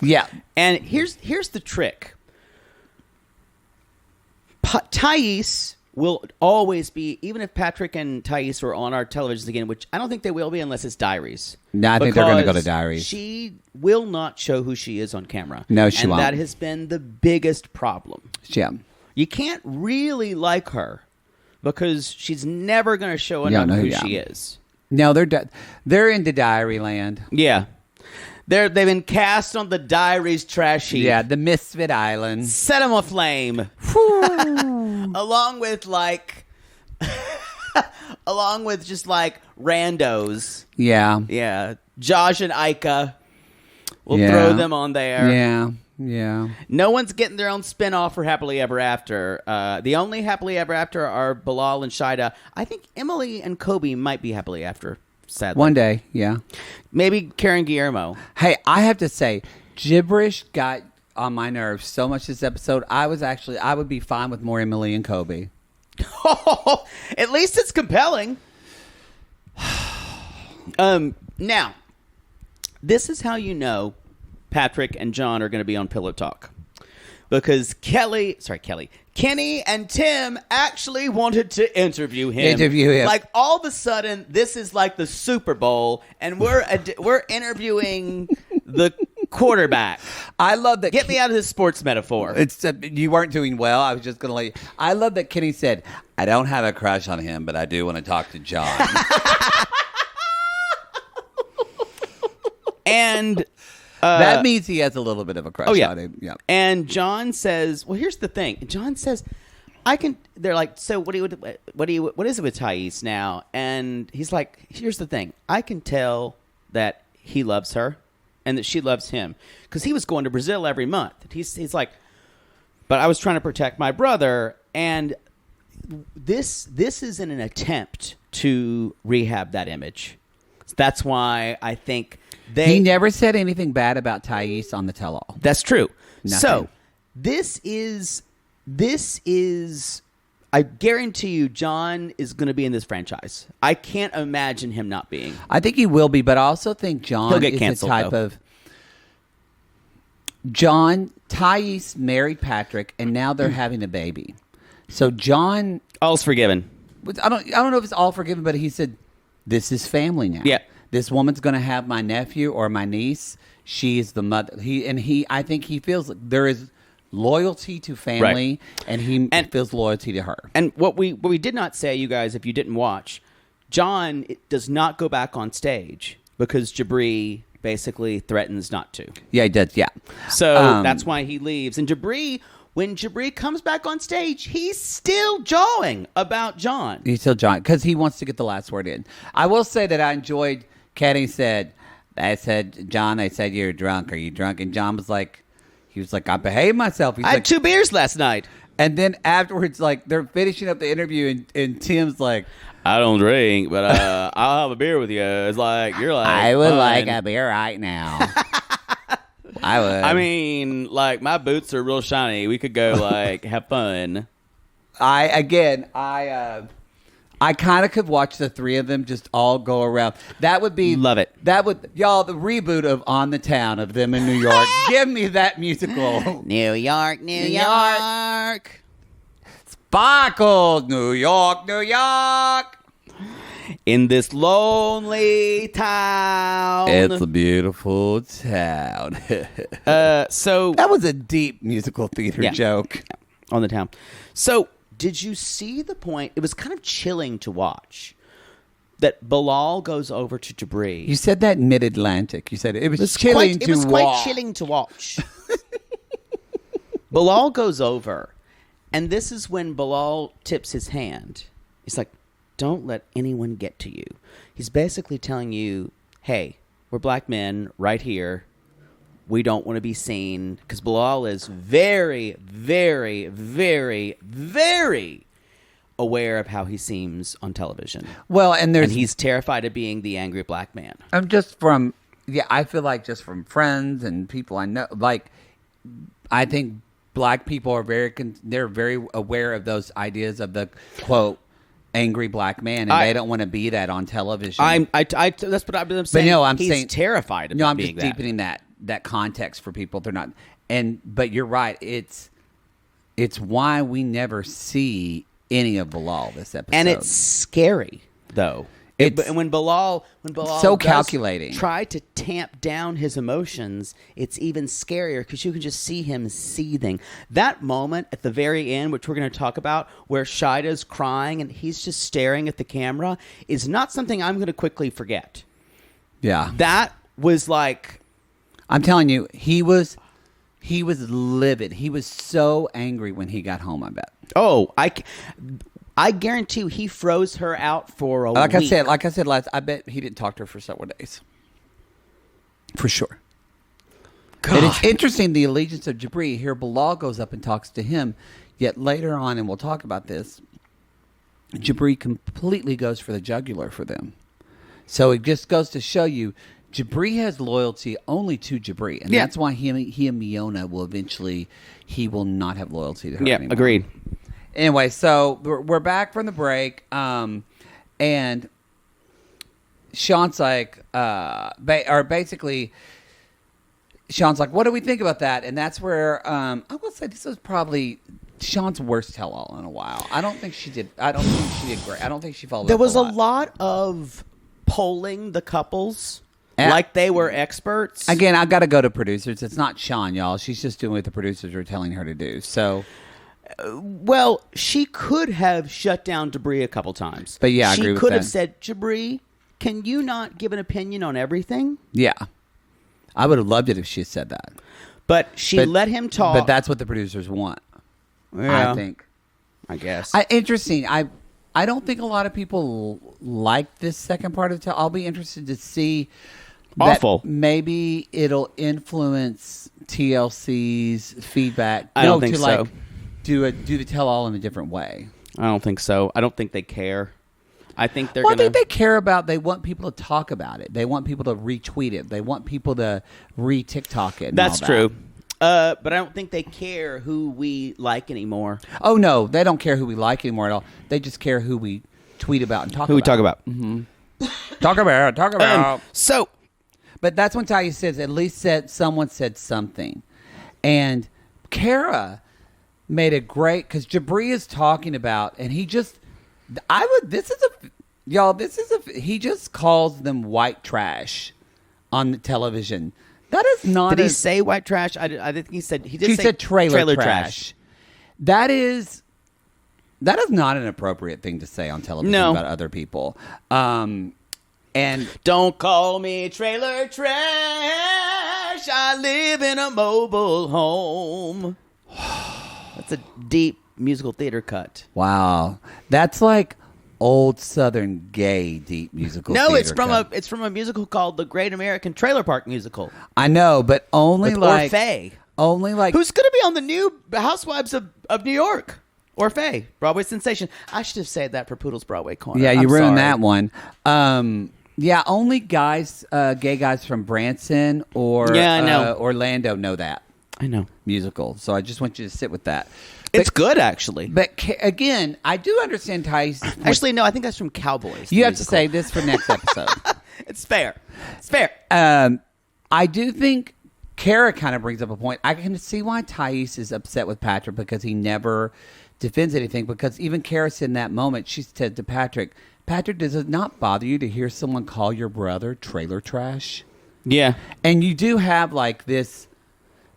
[SPEAKER 2] Yeah.
[SPEAKER 1] And here's the trick. Thais will always be, even if Patrick and Thais are on our televisions again, which I don't think they will be unless it's Diaries.
[SPEAKER 2] No, I think they're going to go to Diaries.
[SPEAKER 1] She will not show who she is on camera.
[SPEAKER 2] No, she won't.
[SPEAKER 1] And that has been the biggest problem.
[SPEAKER 2] Yeah.
[SPEAKER 1] You can't really like her because she's never going to show anyone who she is.
[SPEAKER 2] No, they're into Diary land.
[SPEAKER 1] Yeah. They've been cast on the Diaries trash heap.
[SPEAKER 2] Yeah, the Misfit Island.
[SPEAKER 1] Set them aflame. Along with just like randos.
[SPEAKER 2] Yeah.
[SPEAKER 1] Yeah. Josh and Ika. We'll throw them on there.
[SPEAKER 2] Yeah.
[SPEAKER 1] No one's getting their own spinoff for Happily Ever After. The only Happily Ever After are Bilal and Shida. I think Emily and Kobe might be Happily After. Sadly.
[SPEAKER 2] One day, yeah.
[SPEAKER 1] Maybe Karen Guillermo.
[SPEAKER 2] Hey, I have to say, gibberish got on my nerves so much this episode. I would be fine with more Emily and Kobe.
[SPEAKER 1] At least it's compelling. Now, this is how you know Patrick and John are going to be on Pillow Talk. because Kenny and Tim actually wanted to interview him. Like, all of a sudden, this is like the Super Bowl, and we're interviewing the quarterback.
[SPEAKER 2] I love that.
[SPEAKER 1] Get me out of this sports metaphor.
[SPEAKER 2] You weren't doing well. I was just going to let you. I love that Kenny said, I don't have a crush on him, but I do want to talk to John.
[SPEAKER 1] And
[SPEAKER 2] that means he has a little bit of a crush on him. Yeah.
[SPEAKER 1] And John says, well, here's the thing. John says, they're like, so what is it with Thais now? And he's like, here's the thing. I can tell that he loves her and that she loves him, because he was going to Brazil every month. He's like, but I was trying to protect my brother. And this is in an attempt to rehab that image. That's why I think
[SPEAKER 2] he never said anything bad about Thais on the tell-all.
[SPEAKER 1] That's true.
[SPEAKER 2] Nothing.
[SPEAKER 1] So this is, I guarantee you, John is going to be in this franchise. I can't imagine him not being.
[SPEAKER 2] I think he will be, but I also think John is the type of... Thais married Patrick, and now they're having a baby. So John...
[SPEAKER 1] All's forgiven.
[SPEAKER 2] I don't know if it's all forgiven, but he said, this is family now.
[SPEAKER 1] Yeah.
[SPEAKER 2] This woman's going to have my nephew or my niece. She is the mother. I think he feels like there is loyalty to family, and he feels loyalty to her. And
[SPEAKER 1] what we did not say, you guys, if you didn't watch, John does not go back on stage because Jibri basically threatens not to.
[SPEAKER 2] Yeah, he does. Yeah.
[SPEAKER 1] So that's why he leaves. And when Jibri comes back on stage, he's still jawing about John.
[SPEAKER 2] He's still jawing because he wants to get the last word in. I will say that I enjoyed. Kenny said, John, I said, you're drunk. Are you drunk? And John was like, I behaved myself.
[SPEAKER 1] I had 2 beers last night.
[SPEAKER 2] And then afterwards, like, they're finishing up the interview, and Tim's like,
[SPEAKER 1] I don't drink, but I'll have a beer with you. It's like, you're like,
[SPEAKER 2] I would like a beer right now. I would.
[SPEAKER 1] I mean, like, my boots are real shiny. We could go, like, have fun.
[SPEAKER 2] I kind of could watch the 3 of them just all go around. That would be...
[SPEAKER 1] Love it.
[SPEAKER 2] That would... Y'all, the reboot of On the Town of them in New York. Give me that musical.
[SPEAKER 1] New York, New York.
[SPEAKER 2] Sparkles, New York, New York.
[SPEAKER 1] In this lonely town.
[SPEAKER 2] It's a beautiful town.
[SPEAKER 1] So...
[SPEAKER 2] That was a deep musical theater joke.
[SPEAKER 1] On the town. So... Did you see the point? It was kind of chilling to watch that Bilal goes over to Jibri.
[SPEAKER 2] You said that mid-Atlantic. You said it was chilling to watch.
[SPEAKER 1] It was quite chilling to watch. Bilal goes over, and this is when Bilal tips his hand. He's like, don't let anyone get to you. He's basically telling you, hey, we're black men right here. We don't want to be seen, because Bilal is very, very, very, very aware of how he seems on television.
[SPEAKER 2] Well, and
[SPEAKER 1] he's terrified of being the angry black man.
[SPEAKER 2] I feel like just from friends and people I know, like, I think black people are they're very aware of those ideas of the quote angry black man, and they don't want to be that on television.
[SPEAKER 1] That's what I'm saying. But no, he's saying terrified of being that.
[SPEAKER 2] No, I'm just deepening that context for people. They're not, but you're right. It's why we never see any of Bilal this episode,
[SPEAKER 1] and it's scary though. And when Bilal
[SPEAKER 2] so calculating,
[SPEAKER 1] try to tamp down his emotions, it's even scarier because you can just see him seething. That moment at the very end, which we're going to talk about, where Shida's crying and he's just staring at the camera, is not something I'm going to quickly forget.
[SPEAKER 2] Yeah,
[SPEAKER 1] that was like,
[SPEAKER 2] I'm telling you, he was livid. He was so angry when he got home. I bet.
[SPEAKER 1] Oh, I guarantee you he froze her out for a week.
[SPEAKER 2] Like I said last, I bet he didn't talk to her for several days. For sure. God. And it's interesting, the allegiance of Jibri. Here Bilal goes up and talks to him, yet later on, and we'll talk about this, Jibri completely goes for the jugular for them. So it just goes to show you, Jibri has loyalty only to Jibri. And that's why he and Miona will eventually, he will not have loyalty to her anymore.
[SPEAKER 1] Agreed.
[SPEAKER 2] Anyway, so we're back from the break, and Sean's like, basically, Sean's like, what do we think about that? And that's where I will say this was probably Sean's worst tell-all in a while. I don't think she did great. I don't think she followed
[SPEAKER 1] There
[SPEAKER 2] up
[SPEAKER 1] was
[SPEAKER 2] a
[SPEAKER 1] a lot of polling the couples like they were experts.
[SPEAKER 2] Again, I got to go to producers. It's not Sean, y'all. She's just doing what the producers are telling her to do. So,
[SPEAKER 1] well, she could have shut down Jibri a couple times.
[SPEAKER 2] But yeah, I agree with
[SPEAKER 1] she could
[SPEAKER 2] that.
[SPEAKER 1] have said, Jibri, can you not give an opinion on everything?
[SPEAKER 2] yeah. I would have loved it if she had said that.
[SPEAKER 1] But she let him talk.
[SPEAKER 2] But that's what the producers want.
[SPEAKER 1] Yeah,
[SPEAKER 2] I think.
[SPEAKER 1] I guess.
[SPEAKER 2] Interesting. I don't think a lot of people like this second part of the I'll be interested to see
[SPEAKER 1] Awful.
[SPEAKER 2] Maybe it'll influence TLC's feedback.
[SPEAKER 1] I don't think so.
[SPEAKER 2] Do the tell-all in a different way.
[SPEAKER 1] I don't think so. I don't think they care. I think they're
[SPEAKER 2] I think they care about. They want people to talk about it. They want people to retweet it. They want people to re-TikTok it.
[SPEAKER 1] That's true. But I don't think they care who we like anymore.
[SPEAKER 2] Oh no, they don't care who we like anymore at all. They just care who we tweet about and talk about.
[SPEAKER 1] Who we talk about. Mm-hmm.
[SPEAKER 2] Talk about.
[SPEAKER 1] So,
[SPEAKER 2] but that's when Thais says, at least someone said something. And Kara made a great, because Jibri is talking about, and he just, he just calls them white trash on the television. That is not.
[SPEAKER 1] Did he say white trash? I think he said,
[SPEAKER 2] he said trailer trash. That is not an appropriate thing to say on television about other people. And
[SPEAKER 1] don't call me trailer trash. I live in a mobile home. That's a deep musical theater cut.
[SPEAKER 2] Wow, that's like old Southern gay deep musical.
[SPEAKER 1] No,
[SPEAKER 2] theater cut.
[SPEAKER 1] it's from a musical called The Great American Trailer Park Musical.
[SPEAKER 2] I know, but only
[SPEAKER 1] with
[SPEAKER 2] like
[SPEAKER 1] Orfeh.
[SPEAKER 2] Only like
[SPEAKER 1] who's going to be on the new Housewives of New York? Orfeh, Broadway sensation. I should have said that for Poodle's Broadway Corner.
[SPEAKER 2] Yeah, you ruined that one. Yeah, only guys, gay guys from Branson or Orlando know that.
[SPEAKER 1] I know.
[SPEAKER 2] Musical. So I just want you to sit with that.
[SPEAKER 1] It's good, actually.
[SPEAKER 2] But again, I do understand Thais.
[SPEAKER 1] Actually, no, I think that's from Cowboys.
[SPEAKER 2] You have to say this for next episode.
[SPEAKER 1] It's fair. It's fair.
[SPEAKER 2] I do think Kara kind of brings up a point. I can see why Thais is upset with Patrick because he never defends anything. Because even Kara said in that moment, she said to Patrick, does it not bother you to hear someone call your brother trailer trash?
[SPEAKER 1] Yeah.
[SPEAKER 2] And you do have like this,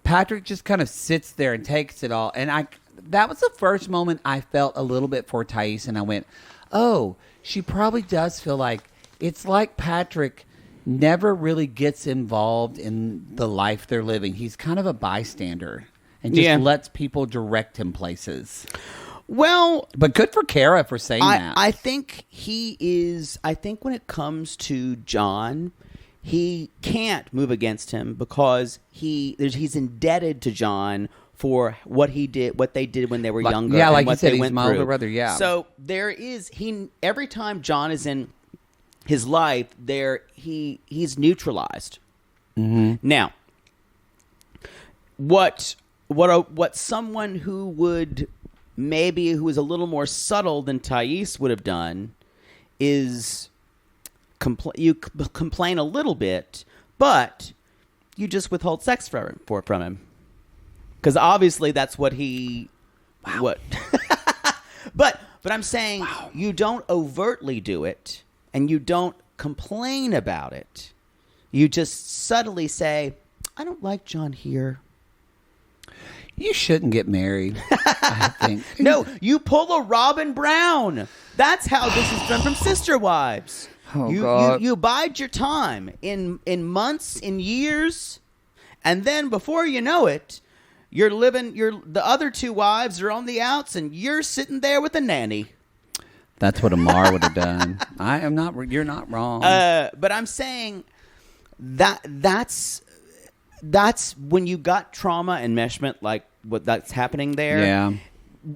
[SPEAKER 2] Patrick just kind of sits there and takes it all. And that was the first moment I felt a little bit for Thais. And I went, oh, she probably does feel like, it's like Patrick never really gets involved in the life they're living. He's kind of a bystander and just lets people direct him places.
[SPEAKER 1] Well,
[SPEAKER 2] but good for Kara for saying that.
[SPEAKER 1] I think he is. I think when it comes to John, he can't move against him because he's indebted to John for what they did when they were younger.
[SPEAKER 2] Yeah, like
[SPEAKER 1] you
[SPEAKER 2] said, he's my older brother. Yeah.
[SPEAKER 1] So every time John is in his life, he's neutralized.
[SPEAKER 2] Mm-hmm.
[SPEAKER 1] Now, what someone who was a little more subtle than Thais would have done is you complain a little bit, but you just withhold sex from him. Because obviously that's what he...
[SPEAKER 2] Wow.
[SPEAKER 1] What? But I'm saying you don't overtly do it, and you don't complain about it. You just subtly say, I don't like John here.
[SPEAKER 2] You shouldn't get married, I think.
[SPEAKER 1] No, you pull a Robin Brown. That's how this is done from Sister Wives.
[SPEAKER 2] Oh, God.
[SPEAKER 1] You bide your time in months, in years, and then before you know it, the other two wives are on the outs, and you're sitting there with a nanny.
[SPEAKER 2] That's what Amar would have done. You're not wrong.
[SPEAKER 1] But I'm saying that's when you got trauma enmeshment, like what that's happening there.
[SPEAKER 2] Yeah.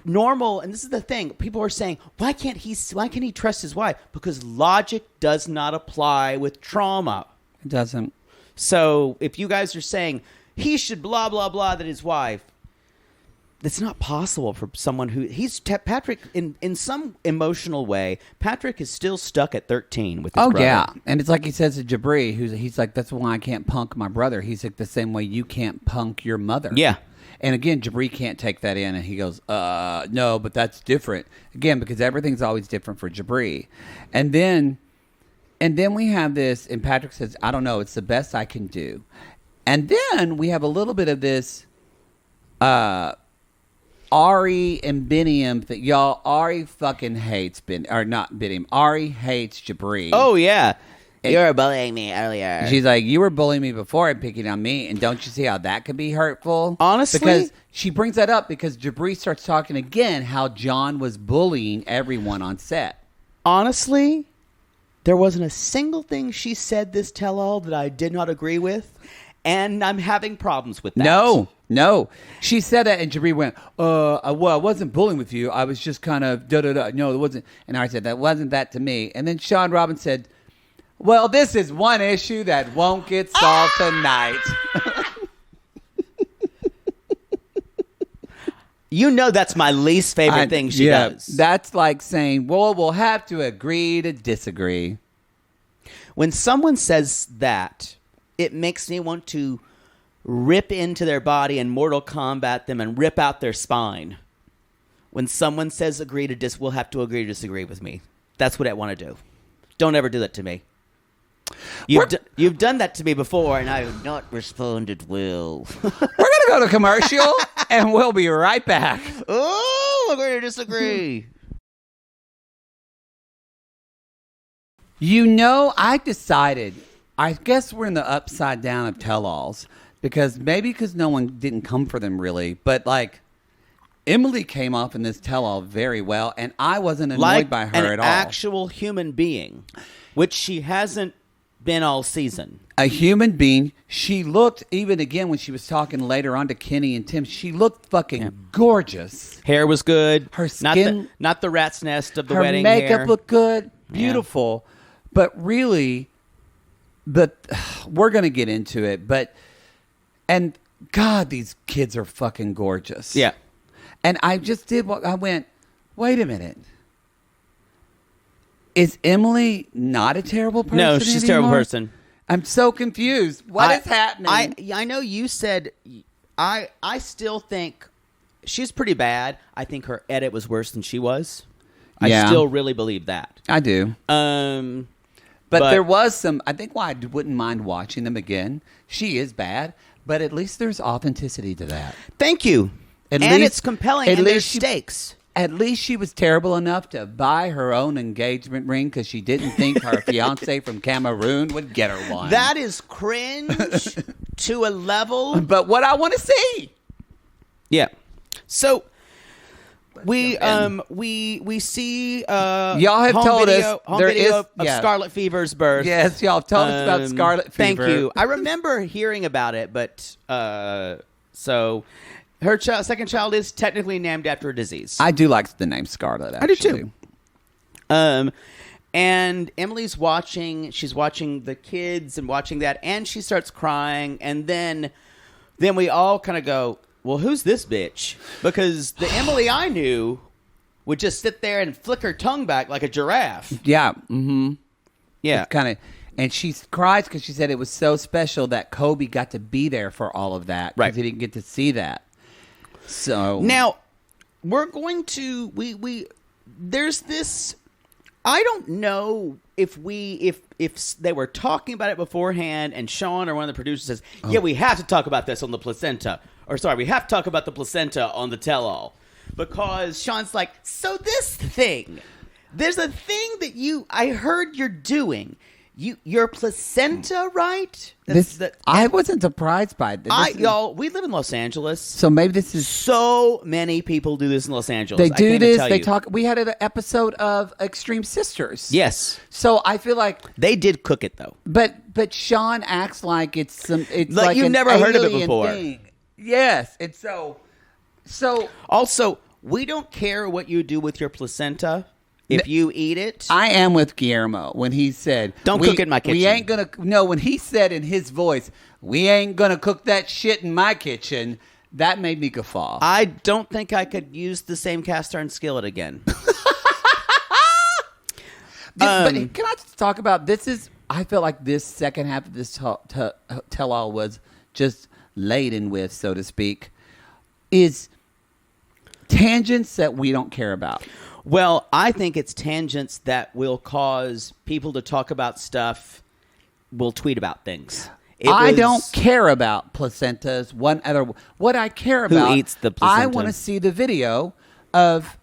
[SPEAKER 1] Normal, and this is the thing. People are saying, why can't he trust his wife? Because logic does not apply with trauma.
[SPEAKER 2] It doesn't.
[SPEAKER 1] So if you guys are saying he should blah blah blah that his wife, it's not possible for someone who Patrick in some emotional way. Patrick is still stuck at 13 with his brother.
[SPEAKER 2] Yeah, and it's like he says to Jibri, he's like, that's why I can't punk my brother. He's like the same way you can't punk your mother.
[SPEAKER 1] Yeah.
[SPEAKER 2] And again, Jibri can't take that in, and he goes, no, but that's different. Again, because everything's always different for Jibri. And then we have this, and Patrick says, I don't know, it's the best I can do. And then we have a little bit of this Ari and Biniam that y'all, Ari fucking hates Ari hates Jibri.
[SPEAKER 1] Oh, yeah. You were bullying me earlier.
[SPEAKER 2] She's like, you were bullying me before and picking on me, and don't you see how that could be hurtful?
[SPEAKER 1] Honestly?
[SPEAKER 2] Because she brings that up because Jibri starts talking again how John was bullying everyone on set.
[SPEAKER 1] Honestly, there wasn't a single thing she said this tell-all that I did not agree with, and I'm having problems with that.
[SPEAKER 2] No. She said that, and Jibri went, well, I wasn't bullying with you. I was just kind of da-da-da. No, it wasn't. And I said, that wasn't that to me. And then Sean Robbins said, well, this is one issue that won't get solved tonight.
[SPEAKER 1] You know that's my least favorite thing she does.
[SPEAKER 2] That's like saying, well, we'll have to agree to disagree.
[SPEAKER 1] When someone says that, it makes me want to rip into their body and Mortal Kombat them and rip out their spine. When someone says we'll have to agree to disagree with me. That's what I want to do. Don't ever do that to me. You've done that to me before, and I have not responded well.
[SPEAKER 2] We're going to go to commercial, and we'll be right back.
[SPEAKER 1] Oh, we're going to disagree.
[SPEAKER 2] I decided, I guess we're in the upside down of tell-alls, because no one didn't come for them really, but like, Emily came off in this tell-all very well, and I wasn't annoyed by her at all.
[SPEAKER 1] An actual human being, which she hasn't been all season.
[SPEAKER 2] A human being. She looked, even again when she was talking later on to Kenny and Tim, she looked fucking gorgeous.
[SPEAKER 1] Hair was good.
[SPEAKER 2] Her skin.
[SPEAKER 1] Not the rat's nest of the wedding
[SPEAKER 2] hair. Her makeup looked good. Beautiful.
[SPEAKER 1] Yeah.
[SPEAKER 2] But really, we're going to get into it. And God, these kids are fucking gorgeous.
[SPEAKER 1] Yeah.
[SPEAKER 2] And I just I went, wait a minute. Is Emily not a terrible person?
[SPEAKER 1] No, she's a terrible person.
[SPEAKER 2] I'm so confused. What is happening?
[SPEAKER 1] I know you said, I still think she's pretty bad. I think her edit was worse than she was. I still really believe that.
[SPEAKER 2] I do. But there was some, I think why I wouldn't mind watching them again. She is bad, but at least there's authenticity to that.
[SPEAKER 1] Thank you. It's compelling and there's stakes.
[SPEAKER 2] At least she was terrible enough to buy her own engagement ring because she didn't think her fiancé from Cameroon would get her one.
[SPEAKER 1] That is cringe to a level.
[SPEAKER 2] But what I want to see.
[SPEAKER 1] Yeah. So we see
[SPEAKER 2] y'all have told us there is
[SPEAKER 1] of Scarlet Fever's birth.
[SPEAKER 2] Yes, y'all have told us about Scarlet Fever.
[SPEAKER 1] Thank you. I remember hearing about it, but so her second child is technically named after a disease.
[SPEAKER 2] I do like the name Scarlet, actually.
[SPEAKER 1] I do too. And Emily's watching. She's watching the kids and watching that, and she starts crying. And then we all kind of go, well, who's this bitch? Because the Emily I knew would just sit there and flick her tongue back like a giraffe.
[SPEAKER 2] Yeah. Mm-hmm.
[SPEAKER 1] Yeah.
[SPEAKER 2] Kind of. And she cries because she said it was so special that Kobe got to be there for all of that.
[SPEAKER 1] Right.
[SPEAKER 2] Because he didn't get to see that. So
[SPEAKER 1] now we're going to there's this. I don't know if they were talking about it beforehand, and Sean or one of the producers says, "Yeah, we have to talk about this on the placenta," or sorry, we have to talk about the placenta on the tell-all, because Sean's like, "So this thing, there's a thing that I heard you're doing." Your placenta, right?
[SPEAKER 2] I wasn't surprised by it.
[SPEAKER 1] Y'all, we live in Los Angeles.
[SPEAKER 2] So maybe this is...
[SPEAKER 1] So many people do this in Los Angeles.
[SPEAKER 2] They do this. They talk... We had an episode of Extreme Sisters.
[SPEAKER 1] Yes.
[SPEAKER 2] So I feel like...
[SPEAKER 1] They did cook it, though.
[SPEAKER 2] But Sean acts like it's like
[SPEAKER 1] you've never heard of it before.
[SPEAKER 2] Thing. Yes. It's so...
[SPEAKER 1] Also, we don't care what you do with your placenta. If you eat it...
[SPEAKER 2] I am with Guillermo when he said...
[SPEAKER 1] Don't cook it in my kitchen.
[SPEAKER 2] We ain't going to... No, when he said in his voice, we ain't going to cook that shit in my kitchen, That made me guffaw.
[SPEAKER 1] I don't think I could use the same cast iron skillet again.
[SPEAKER 2] But can I just talk about this? I feel like this second half of this tell-all was just laden with, so to speak, is tangents that we don't care about.
[SPEAKER 1] Well, I think it's tangents that will cause people to talk about stuff, will tweet about things.
[SPEAKER 2] I don't care about placentas. What I care about,
[SPEAKER 1] who eats the placenta?
[SPEAKER 2] I want to see the video of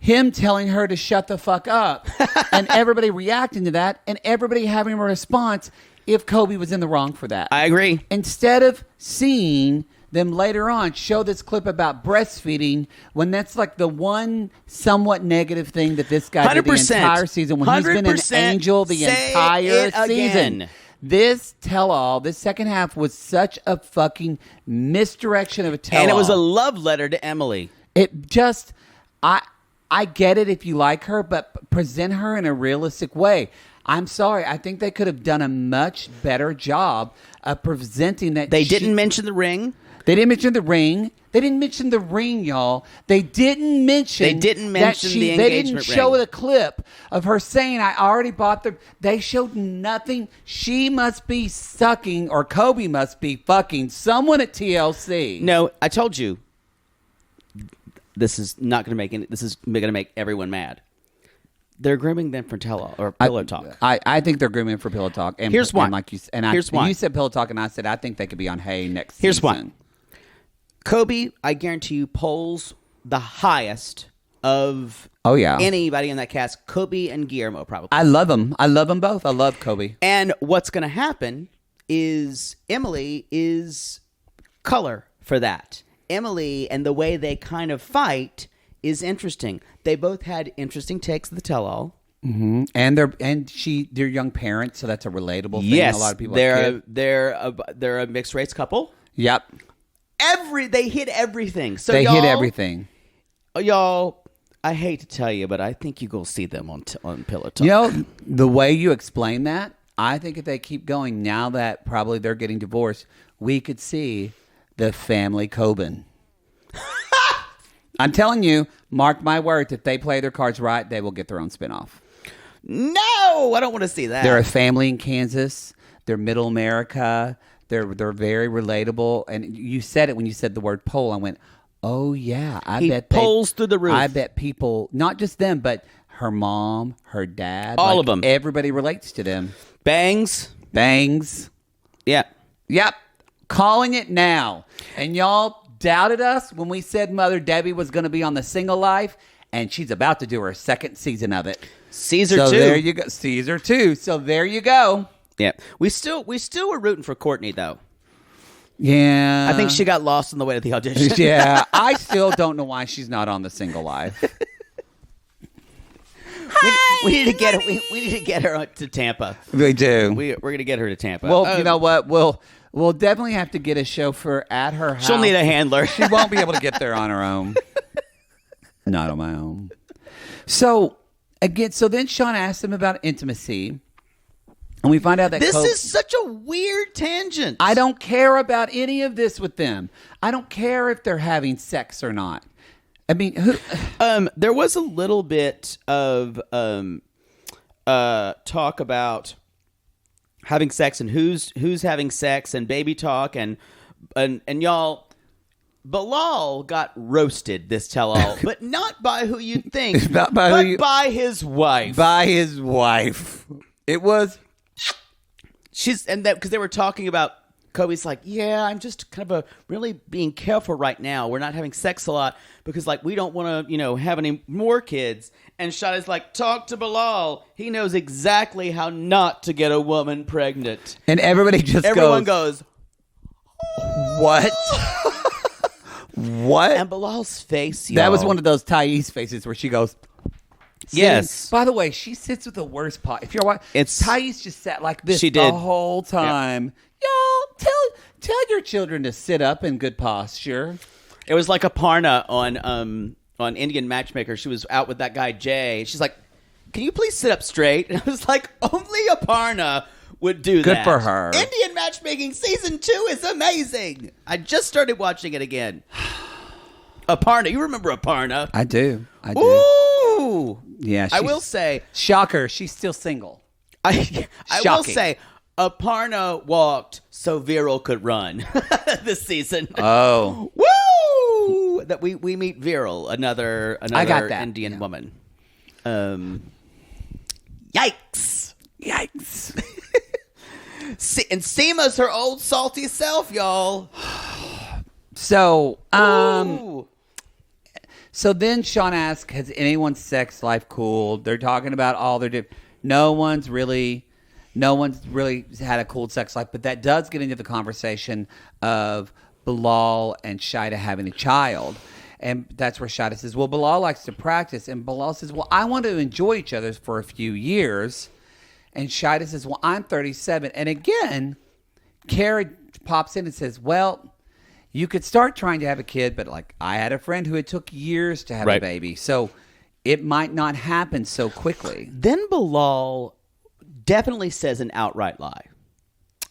[SPEAKER 2] him telling her to shut the fuck up and everybody reacting to that and everybody having a response if Kobe was in the wrong for that.
[SPEAKER 1] I agree.
[SPEAKER 2] Instead of seeing them later on show this clip about breastfeeding when that's like the one somewhat negative thing that this guy did the entire season when he's been an angel the entire season. This tell-all, this second half was such a fucking misdirection of a tell-all.
[SPEAKER 1] And it was a love letter to Emily.
[SPEAKER 2] It just, I get it if you like her, but present her in a realistic way. I'm sorry. I think they could have done a much better job of presenting that.
[SPEAKER 1] They didn't mention the ring.
[SPEAKER 2] They didn't mention the ring. They didn't mention the ring, y'all. They didn't mention
[SPEAKER 1] the engagement ring.
[SPEAKER 2] They didn't show the clip of her saying, I already bought the... They showed nothing. She must be sucking, or Kobe must be fucking someone at TLC.
[SPEAKER 1] No, I told you. This is not going to make this is going to make everyone mad. They're grooming them for pillow talk.
[SPEAKER 2] I think they're grooming for pillow talk. And
[SPEAKER 1] here's why.
[SPEAKER 2] Here's why. You said pillow talk, and I said I think they could be on Hay next season.
[SPEAKER 1] Here's why. Kobe, I guarantee you, polls the highest of anybody in that cast. Kobe and Guillermo, probably.
[SPEAKER 2] I love them. I love them both. I love Kobe.
[SPEAKER 1] And what's going to happen is Emily is color for that. Emily and the way they kind of fight is interesting. They both had interesting takes of the tell-all.
[SPEAKER 2] Mm-hmm. And they're young parents, so that's a relatable thing.
[SPEAKER 1] Yes,
[SPEAKER 2] a lot of people
[SPEAKER 1] they're a mixed race couple.
[SPEAKER 2] Yep.
[SPEAKER 1] They hit everything. So
[SPEAKER 2] they hit everything.
[SPEAKER 1] Y'all, I hate to tell you, but I think you go see them on Pillow Talk.
[SPEAKER 2] You know, the way you explain that, I think if they keep going now that probably they're getting divorced, we could see the family Coben. I'm telling you, mark my words, if they play their cards right, they will get their own spinoff.
[SPEAKER 1] No, I don't want to see that.
[SPEAKER 2] They're a family in Kansas. They're middle America. They're very relatable. And you said it when you said the word poll. I went, oh, yeah. I bet
[SPEAKER 1] polls through the roof.
[SPEAKER 2] I bet people, not just them, but her mom, her dad.
[SPEAKER 1] All of them.
[SPEAKER 2] Everybody relates to them.
[SPEAKER 1] Bangs.
[SPEAKER 2] Yeah. Yep. Calling it now. And y'all doubted us when we said Mother Debbie was going to be on The Single Life, and she's about to do her second season of it.
[SPEAKER 1] Caesar 2.
[SPEAKER 2] There you go. Caesar 2. So there you go.
[SPEAKER 1] Yeah. We still were rooting for Courtney, though.
[SPEAKER 2] Yeah.
[SPEAKER 1] I think she got lost on the way to the audition.
[SPEAKER 2] Yeah. I still don't know why she's not on The Single Life.
[SPEAKER 1] We need to get her. We need to get her to Tampa.
[SPEAKER 2] We do.
[SPEAKER 1] We're going to get her to Tampa.
[SPEAKER 2] Well, you know what? We'll definitely have to get a chauffeur at her house.
[SPEAKER 1] She'll need a handler.
[SPEAKER 2] She won't be able to get there on her own. Not on my own. So then Sean asked him about intimacy. And we find out that
[SPEAKER 1] this is such a weird tangent.
[SPEAKER 2] I don't care about any of this with them. I don't care if they're having sex or not. I mean,
[SPEAKER 1] there was a little bit of talk about having sex and who's having sex and baby talk and y'all. Bilal got roasted this tell-all, but not by who you'd think, by his wife.
[SPEAKER 2] By his wife. It was.
[SPEAKER 1] Because they were talking about, Kobe's like, yeah, I'm just kind of really being careful right now. We're not having sex a lot because we don't want to, have any more kids. And Shadi's like, talk to Bilal. He knows exactly how not to get a woman pregnant.
[SPEAKER 2] And everyone
[SPEAKER 1] goes,
[SPEAKER 2] what? What?
[SPEAKER 1] And Bilal's face,
[SPEAKER 2] That was one of those Thais faces where she goes,
[SPEAKER 1] yes.
[SPEAKER 2] By the way, she sits with the worst pot. If you're watching, Thais just sat like this the whole time. Yeah. Y'all, tell your children to sit up in good posture.
[SPEAKER 1] It was like Aparna on Indian Matchmaker. She was out with that guy Jay. She's like, "Can you please sit up straight?" And I was like, "Only Aparna would do
[SPEAKER 2] Good
[SPEAKER 1] that.
[SPEAKER 2] for her.
[SPEAKER 1] Indian Matchmaking Season 2 is amazing. I just started watching it again. Aparna. You remember Aparna?
[SPEAKER 2] I do.
[SPEAKER 1] Ooh.
[SPEAKER 2] Yeah.
[SPEAKER 1] I will say.
[SPEAKER 2] Shocker. She's still single.
[SPEAKER 1] I will
[SPEAKER 2] Shocking.
[SPEAKER 1] say. Aparna walked so Viral could run this season.
[SPEAKER 2] Oh.
[SPEAKER 1] Woo! That we meet Viral, another
[SPEAKER 2] I got that.
[SPEAKER 1] Indian woman. Yikes. And Seema's her old salty self, y'all.
[SPEAKER 2] So,
[SPEAKER 1] Ooh.
[SPEAKER 2] so then Sean asks, has anyone's sex life cooled? They're talking about all their no one's really had a cool sex life, but that does get into the conversation of Bilal and Shida having a child. And that's where Shida says, well, Bilal likes to practice. And Bilal says, well, I want to enjoy each other for a few years. And Shida says, well, I'm 37. And again, Kara pops in and says, well, you could start trying to have a kid, but like I had a friend who it took years to have a baby. So it might not happen so quickly.
[SPEAKER 1] Then Bilal definitely says an outright lie.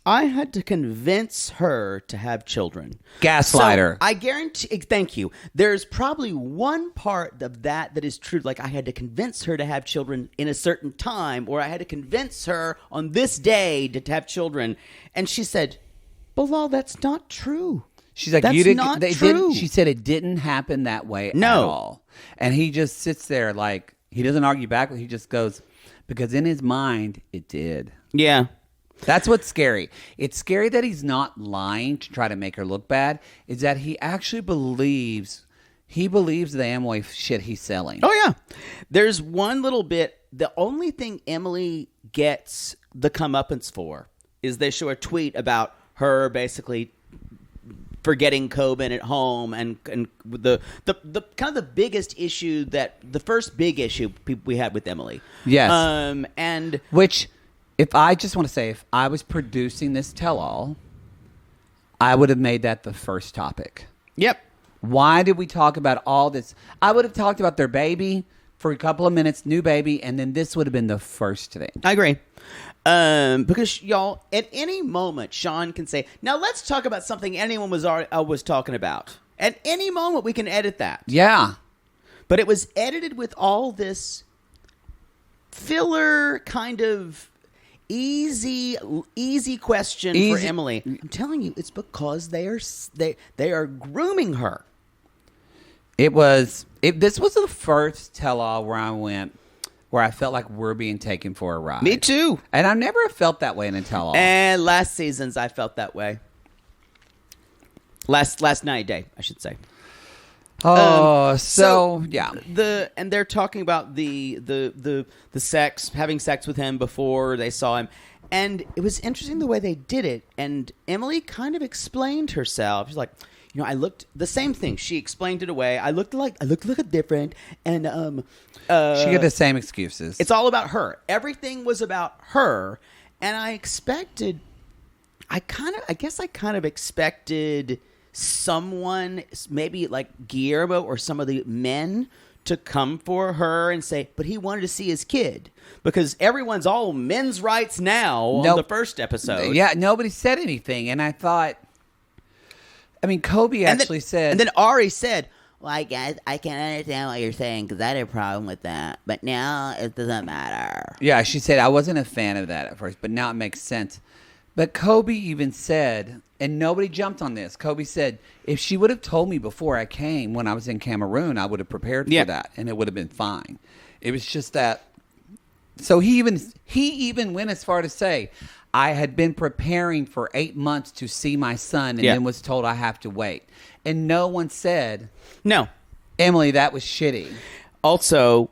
[SPEAKER 1] I had to convince her to have children.
[SPEAKER 2] Gaslighter.
[SPEAKER 1] So I guarantee. Thank you. There's probably one part of that is true. Like I had to convince her to have children in a certain time, or I had to convince her on this day to have children. And she said, Bilal, that's not true.
[SPEAKER 2] She's like,
[SPEAKER 1] that's
[SPEAKER 2] you didn't.
[SPEAKER 1] Not
[SPEAKER 2] they
[SPEAKER 1] true.
[SPEAKER 2] didn't. She said it didn't happen that way at all. And he just sits there like he doesn't argue back. He just goes, because in his mind it did.
[SPEAKER 1] Yeah.
[SPEAKER 2] That's what's scary. It's scary that he's not lying to try to make her look bad. Is that he actually believes the Amway shit he's selling.
[SPEAKER 1] Oh yeah. There's one little bit. The only thing Emily gets the comeuppance for is they show a tweet about her basically forgetting Coben at home and the kind of the biggest issue the first big issue we had with Emily.
[SPEAKER 2] Yes.
[SPEAKER 1] And
[SPEAKER 2] which, if I just want to say, if I was producing this tell-all, I would have made that the first topic.
[SPEAKER 1] Yep.
[SPEAKER 2] Why did we talk about all this? I would have talked about their baby for a couple of minutes, new baby, and then this would have been the first thing.
[SPEAKER 1] I agree. Because y'all, at any moment, Sean can say, "Now let's talk about something anyone was talking about." At any moment, we can edit that.
[SPEAKER 2] Yeah,
[SPEAKER 1] but it was edited with all this filler kind of easy question for Emily. I'm telling you, it's because they are grooming her.
[SPEAKER 2] This was the first tell-all where I felt like we're being taken for a ride.
[SPEAKER 1] Me too.
[SPEAKER 2] And I never felt that way in a tell-all.
[SPEAKER 1] And last seasons, I felt that way. Last 90 day, I should say.
[SPEAKER 2] Oh, yeah.
[SPEAKER 1] And they're talking about the sex, having sex with him before they saw him. And it was interesting the way they did it. And Emily kind of explained herself. She's like, I looked the same thing. She explained it away. I looked different, and
[SPEAKER 2] she got the same excuses.
[SPEAKER 1] It's all about her. Everything was about her, and I guess I kind of expected someone, maybe like Guillermo or some of the men, to come for her and say, but he wanted to see his kid. Because everyone's all men's rights now on the first episode.
[SPEAKER 2] Yeah, nobody said anything, and I thought, Kobe said...
[SPEAKER 1] And then Ari said, well, I guess I can understand what you're saying because I had a problem with that. But now it doesn't matter.
[SPEAKER 2] Yeah, she said, I wasn't a fan of that at first, but now it makes sense. But Kobe even said, and nobody jumped on this, Kobe said, if she would have told me before I came when I was in Cameroon, I would have prepared for that, and it would have been fine. It was just that... So he even went as far to say, I had been preparing for 8 months to see my son and then was told I have to wait. And no one said,
[SPEAKER 1] no,
[SPEAKER 2] Emily, that was shitty.
[SPEAKER 1] Also,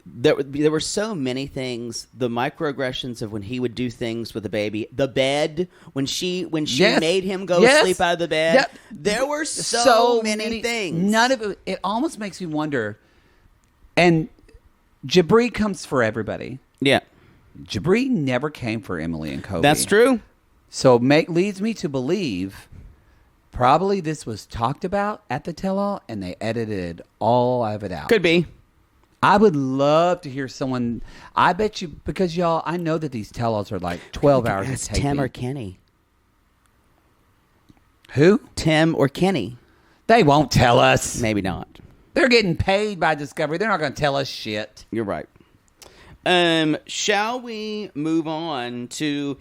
[SPEAKER 1] there were so many things. The microaggressions of when he would do things with the baby. The bed, when she made him go sleep out of the bed. Yep. There were so many things.
[SPEAKER 2] None of it. It almost makes me wonder. And Jibri comes for everybody.
[SPEAKER 1] Yeah.
[SPEAKER 2] Jibri never came for Emily and Kobe.
[SPEAKER 1] That's true.
[SPEAKER 2] So leads me to believe probably this was talked about at the tell-all and they edited all of it out.
[SPEAKER 1] Could be.
[SPEAKER 2] I would love to hear someone. I bet you, because y'all, I know that these tell-alls are like 12 hours of taping.
[SPEAKER 1] Tim or Kenny.
[SPEAKER 2] Who?
[SPEAKER 1] Tim or Kenny.
[SPEAKER 2] They won't tell us.
[SPEAKER 1] Maybe not.
[SPEAKER 2] They're getting paid by Discovery. They're not going to tell us shit.
[SPEAKER 1] You're right. Shall we move on to...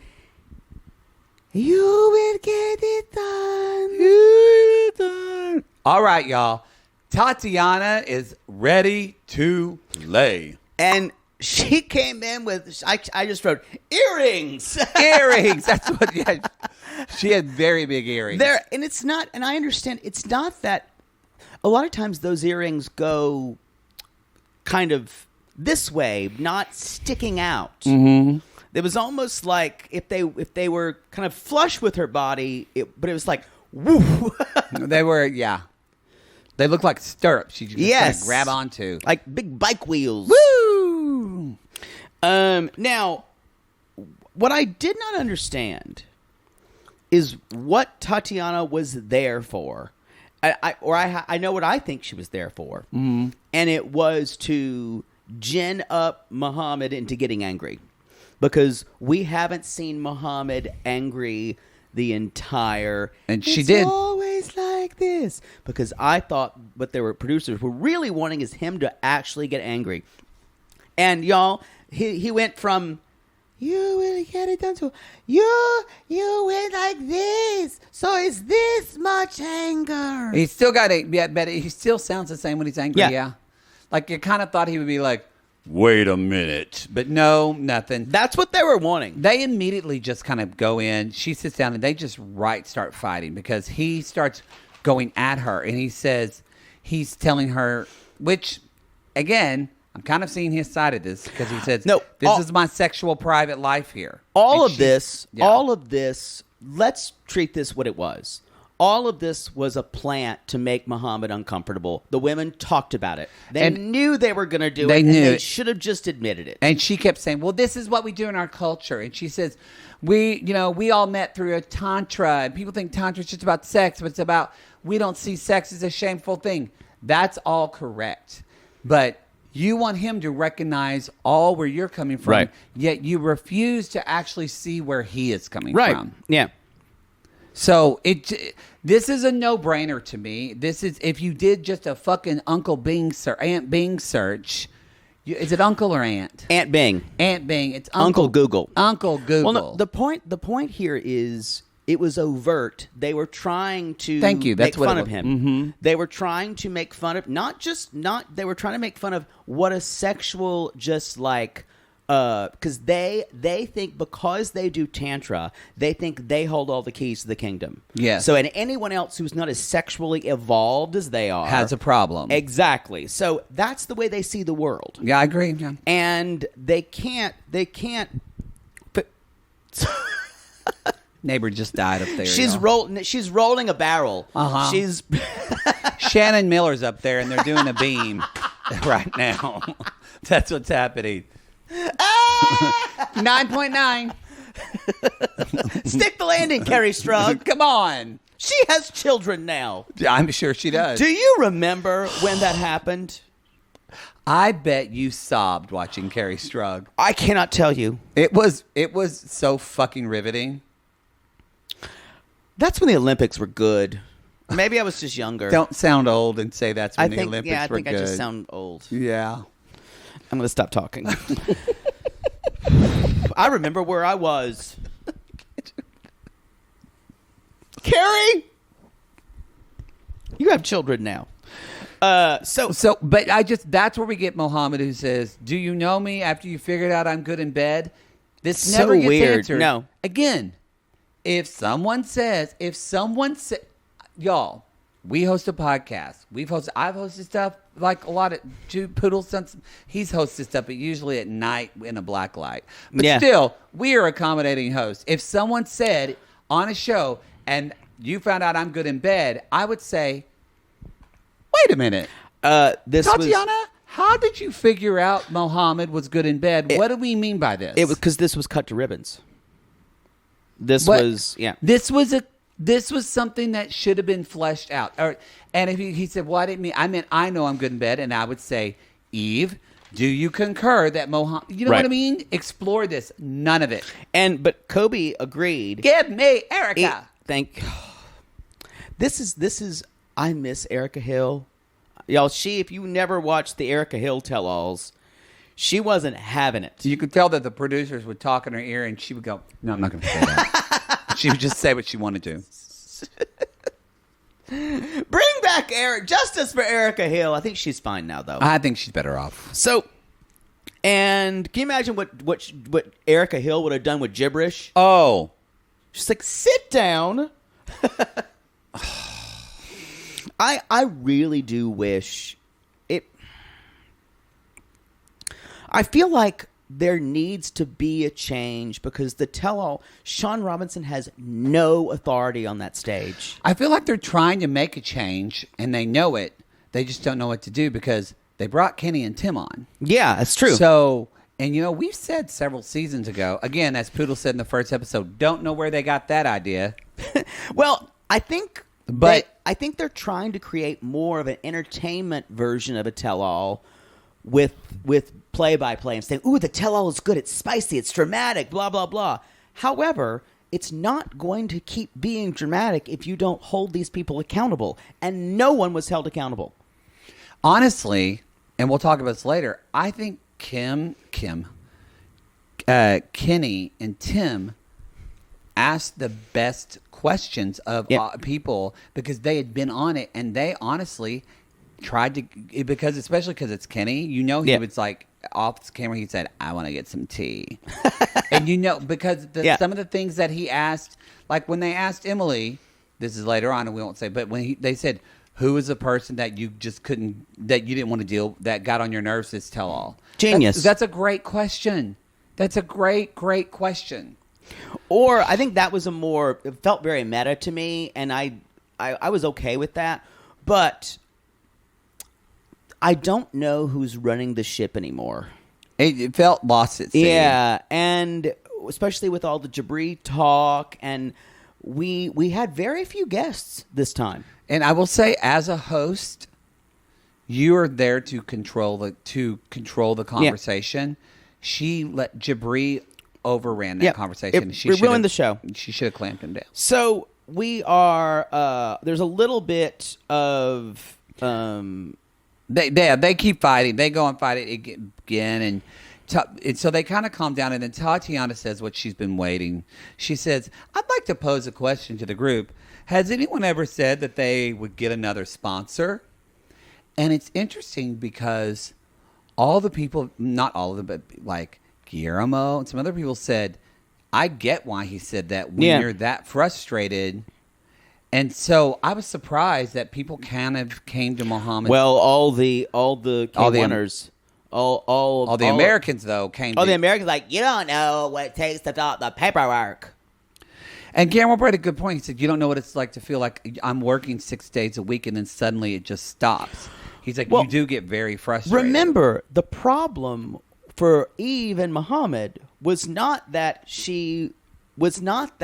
[SPEAKER 3] You will get it done.
[SPEAKER 2] You will get it done. All right, y'all. Tatiana is ready to lay.
[SPEAKER 1] And she came in with, I just wrote, earrings.
[SPEAKER 2] Earrings. That's what, yeah. She had very big earrings.
[SPEAKER 1] And it's not, and I understand, it's not that, a lot of times those earrings go kind of this way, not sticking out.
[SPEAKER 2] Mm-hmm.
[SPEAKER 1] It was almost like if they were kind of flush with her body, but it was like, woo.
[SPEAKER 2] They were, yeah. They look like stirrups. You just kind of grab onto.
[SPEAKER 1] Like big bike wheels.
[SPEAKER 2] Woo!
[SPEAKER 1] Now, what I did not understand is what Tatiana was there for. I know what I think she was there for.
[SPEAKER 2] Mm-hmm.
[SPEAKER 1] And it was to gin up Mohamed into getting angry. Because we haven't seen Mohamed angry the entire...
[SPEAKER 2] And she
[SPEAKER 1] it's
[SPEAKER 2] did.
[SPEAKER 3] Always like this.
[SPEAKER 1] Because I thought what their producers were really wanting is him to actually get angry. And y'all, he went from...
[SPEAKER 3] You will get it done to you went like this. So it's this much anger.
[SPEAKER 2] He's still got but he still sounds the same when he's angry, yeah. Like you kind of thought he would be like, wait a minute. But no, nothing.
[SPEAKER 1] That's what they were wanting.
[SPEAKER 2] They immediately just kind of go in. She sits down and they just start fighting because he starts going at her. And he's telling her, which, again, I'm kind of seeing his side of this because he says,
[SPEAKER 1] no,
[SPEAKER 2] this is my sexual private life here.
[SPEAKER 1] All of this, let's treat this what it was. All of this was a plant to make Mohamed uncomfortable. The women talked about it. They knew they were going to do it. And they should have just admitted it.
[SPEAKER 2] And she kept saying, well, this is what we do in our culture. And she says, we all met through a tantra. And people think tantra is just about sex, but it's about, we don't see sex as a shameful thing. That's all correct. But you want him to recognize all where you're coming from.
[SPEAKER 1] Right.
[SPEAKER 2] Yet you refuse to actually see where he is coming from.
[SPEAKER 1] Right. Yeah.
[SPEAKER 2] So this is a no-brainer to me. This is, if you did just a fucking Aunt Bing search. Is it Uncle or Aunt?
[SPEAKER 1] Aunt Bing.
[SPEAKER 2] Aunt Bing. It's
[SPEAKER 1] Uncle Google.
[SPEAKER 2] Uncle Google.
[SPEAKER 1] Well, no, the point here is it was overt. They were trying to
[SPEAKER 2] make
[SPEAKER 1] fun of him.
[SPEAKER 2] Mm-hmm.
[SPEAKER 1] They were trying to make fun of they were trying to make fun of what a sexual just like. Because they think because they do tantra, they think they hold all the keys to the kingdom.
[SPEAKER 2] Yes.
[SPEAKER 1] So, and anyone else who's not as sexually evolved as they are
[SPEAKER 2] has a problem.
[SPEAKER 1] Exactly. So that's the way they see the world.
[SPEAKER 2] Yeah, I agree. Yeah.
[SPEAKER 1] And they can't.
[SPEAKER 2] Neighbor just died up there.
[SPEAKER 1] She's rolling a barrel.
[SPEAKER 2] Uh-huh.
[SPEAKER 1] She's
[SPEAKER 2] Shannon Miller's up there, and they're doing a beam right now. That's what's happening. 9.9.
[SPEAKER 1] Stick the landing, Carrie Strug.
[SPEAKER 2] Come on.
[SPEAKER 1] She has children now.
[SPEAKER 2] I'm sure she does.
[SPEAKER 1] Do you remember when that happened?
[SPEAKER 2] I bet you sobbed watching Carrie Strug.
[SPEAKER 1] I cannot tell you.
[SPEAKER 2] It was so fucking riveting.
[SPEAKER 1] That's when the Olympics were good. Maybe I was just younger.
[SPEAKER 2] Don't sound old and say that's when the Olympics were good.
[SPEAKER 1] I think I just sound old.
[SPEAKER 2] Yeah.
[SPEAKER 1] I'm going to stop talking. I remember where I was. Carrie, you have children now. But
[SPEAKER 2] that's where we get Mohamed, who says, do you know me after you figured out I'm good in bed? This never gets
[SPEAKER 1] weird.
[SPEAKER 2] Answered.
[SPEAKER 1] No.
[SPEAKER 2] Again, if someone says, y'all, we host a podcast. I've hosted stuff like a lot of Poodles. He's hosted stuff, but usually at night in a black light. But still, we are accommodating hosts. If someone said on a show and you found out I'm good in bed, I would say, wait a minute. Tatiana, how did you figure out Mohamed was good in bed? What do we mean by this?
[SPEAKER 1] It was because this was cut to ribbons. This was something that should have been fleshed out. And if he said, well, I didn't mean, I know I'm good in bed. And I would say,
[SPEAKER 2] Eve, do you concur that Mohamed? You know what I mean? Explore this. None of it.
[SPEAKER 1] But Kobe agreed.
[SPEAKER 2] Give me Erica.
[SPEAKER 1] This is. I miss Erica Hill, y'all. If you never watched the Erica Hill tell-alls, she wasn't having it.
[SPEAKER 2] You could tell that the producers would talk in her ear, and she would go, "No, I'm not going to say that." She would just say what she wanted to.
[SPEAKER 1] Bring back justice for Erica Hill. I think she's fine now, though.
[SPEAKER 2] I think she's better off.
[SPEAKER 1] So, and can you imagine what Erica Hill would have done with gibberish?
[SPEAKER 2] Oh,
[SPEAKER 1] she's like, sit down. I really do wish it. I feel like there needs to be a change because the tell-all, Sean Robinson has no authority on that stage.
[SPEAKER 2] I feel like they're trying to make a change and they know it. They just don't know what to do because they brought Kenny and Tim on.
[SPEAKER 1] Yeah, that's true.
[SPEAKER 2] So, and we've said several seasons ago, again, as Poodle said in the first episode, don't know where they got that idea.
[SPEAKER 1] Well, I think they're trying to create more of an entertainment version of a tell-all with play-by-play and saying, ooh, the tell-all is good, it's spicy, it's dramatic, blah, blah, blah. However, it's not going to keep being dramatic if you don't hold these people accountable. And no one was held accountable.
[SPEAKER 2] Honestly, and we'll talk about this later, I think Kenny and Tim asked the best questions of people because they had been on it, and they honestly tried to, especially because it's Kenny, he was like off camera, he said, I want to get some tea. And because some of the things that he asked, like when they asked Emily, this is later on and we won't say, but when they said, who is the person that you just couldn't, that you didn't want to deal, that got on your nerves, this tell all.
[SPEAKER 1] Genius.
[SPEAKER 2] That's a great question. That's a great question.
[SPEAKER 1] Or I think that was it felt very meta to me, and I was okay with that, but I don't know who's running the ship anymore.
[SPEAKER 2] It felt lost at sea.
[SPEAKER 1] Yeah, and especially with all the Jibri talk, and we had very few guests this time.
[SPEAKER 2] And I will say, as a host, you are there to control the conversation. Yeah. She let Jibri overran that conversation.
[SPEAKER 1] It ruined the show.
[SPEAKER 2] She should have clamped him down.
[SPEAKER 1] So we are. There's a little bit of.
[SPEAKER 2] They keep fighting. They go and fight it again, and so they kind of calm down. And then Tatiana says what she's been waiting. She says, "I'd like to pose a question to the group. Has anyone ever said that they would get another sponsor?" And it's interesting because all the people, not all of them, but like Guillermo and some other people said, I get why he said that when you're that frustrated. And so I was surprised that people kind of came to Mohamed.
[SPEAKER 1] Well, all the K1ers, all
[SPEAKER 2] the Americans though came.
[SPEAKER 1] The Americans like, you don't know what it takes to fill out the paperwork.
[SPEAKER 2] And Guillermo brought a good point. He said, you don't know what it's like to feel like I'm working 6 days a week and then suddenly it just stops. He's like, you do get very frustrated.
[SPEAKER 1] Remember, the problem for Eve and Mohamed was not that she wanted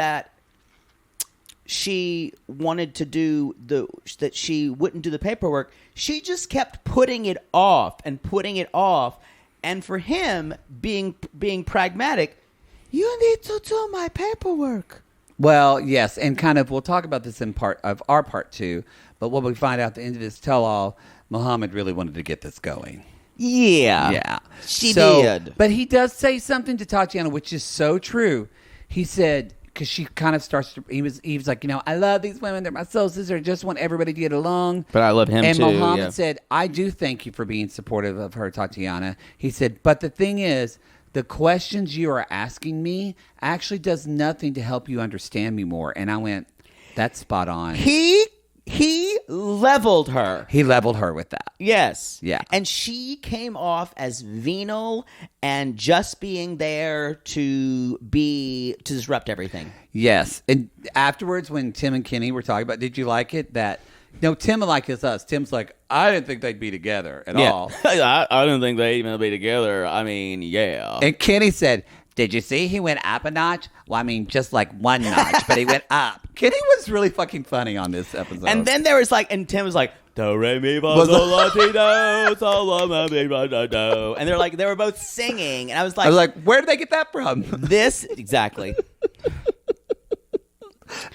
[SPEAKER 1] to do that she wouldn't do the paperwork. She just kept putting it off. And for him, being pragmatic, you need to do my paperwork.
[SPEAKER 2] Well, yes, and kind of, we'll talk about this in part 2, but what we find out at the end of this tell-all, Mohamed really wanted to get this going.
[SPEAKER 1] Yeah. She did.
[SPEAKER 2] But he does say something to Tatiana, which is so true. He said, because she kind of starts to, he was like, I love these women. They're my soul sisters. I just want everybody to get along.
[SPEAKER 1] But I love him
[SPEAKER 2] and
[SPEAKER 1] too.
[SPEAKER 2] And Mohamed said, I do thank you for being supportive of her, Tatiana. He said, but the thing is, the questions you are asking me actually does nothing to help you understand me more. And I went, that's spot on.
[SPEAKER 1] He leveled her.
[SPEAKER 2] He leveled her with that.
[SPEAKER 1] Yes.
[SPEAKER 2] Yeah.
[SPEAKER 1] And she came off as venal and just being there to disrupt everything.
[SPEAKER 2] Yes. And afterwards, when Tim and Kenny were talking about, did you like it that... No, Tim like us. Tim's like, I didn't think they'd be together at all.
[SPEAKER 1] I didn't think they'd even be together. I mean, yeah.
[SPEAKER 2] And Kenny said, did you see he went up a notch? Well, I mean, just like one notch, but he went up. Kenny was really fucking funny on this episode.
[SPEAKER 1] And then there was like, and Tim was like, Do re mi fa sol la ti do sol la ma mi fa do do, and they were both singing, and I was like,
[SPEAKER 2] where did they get that from?
[SPEAKER 1] This exactly.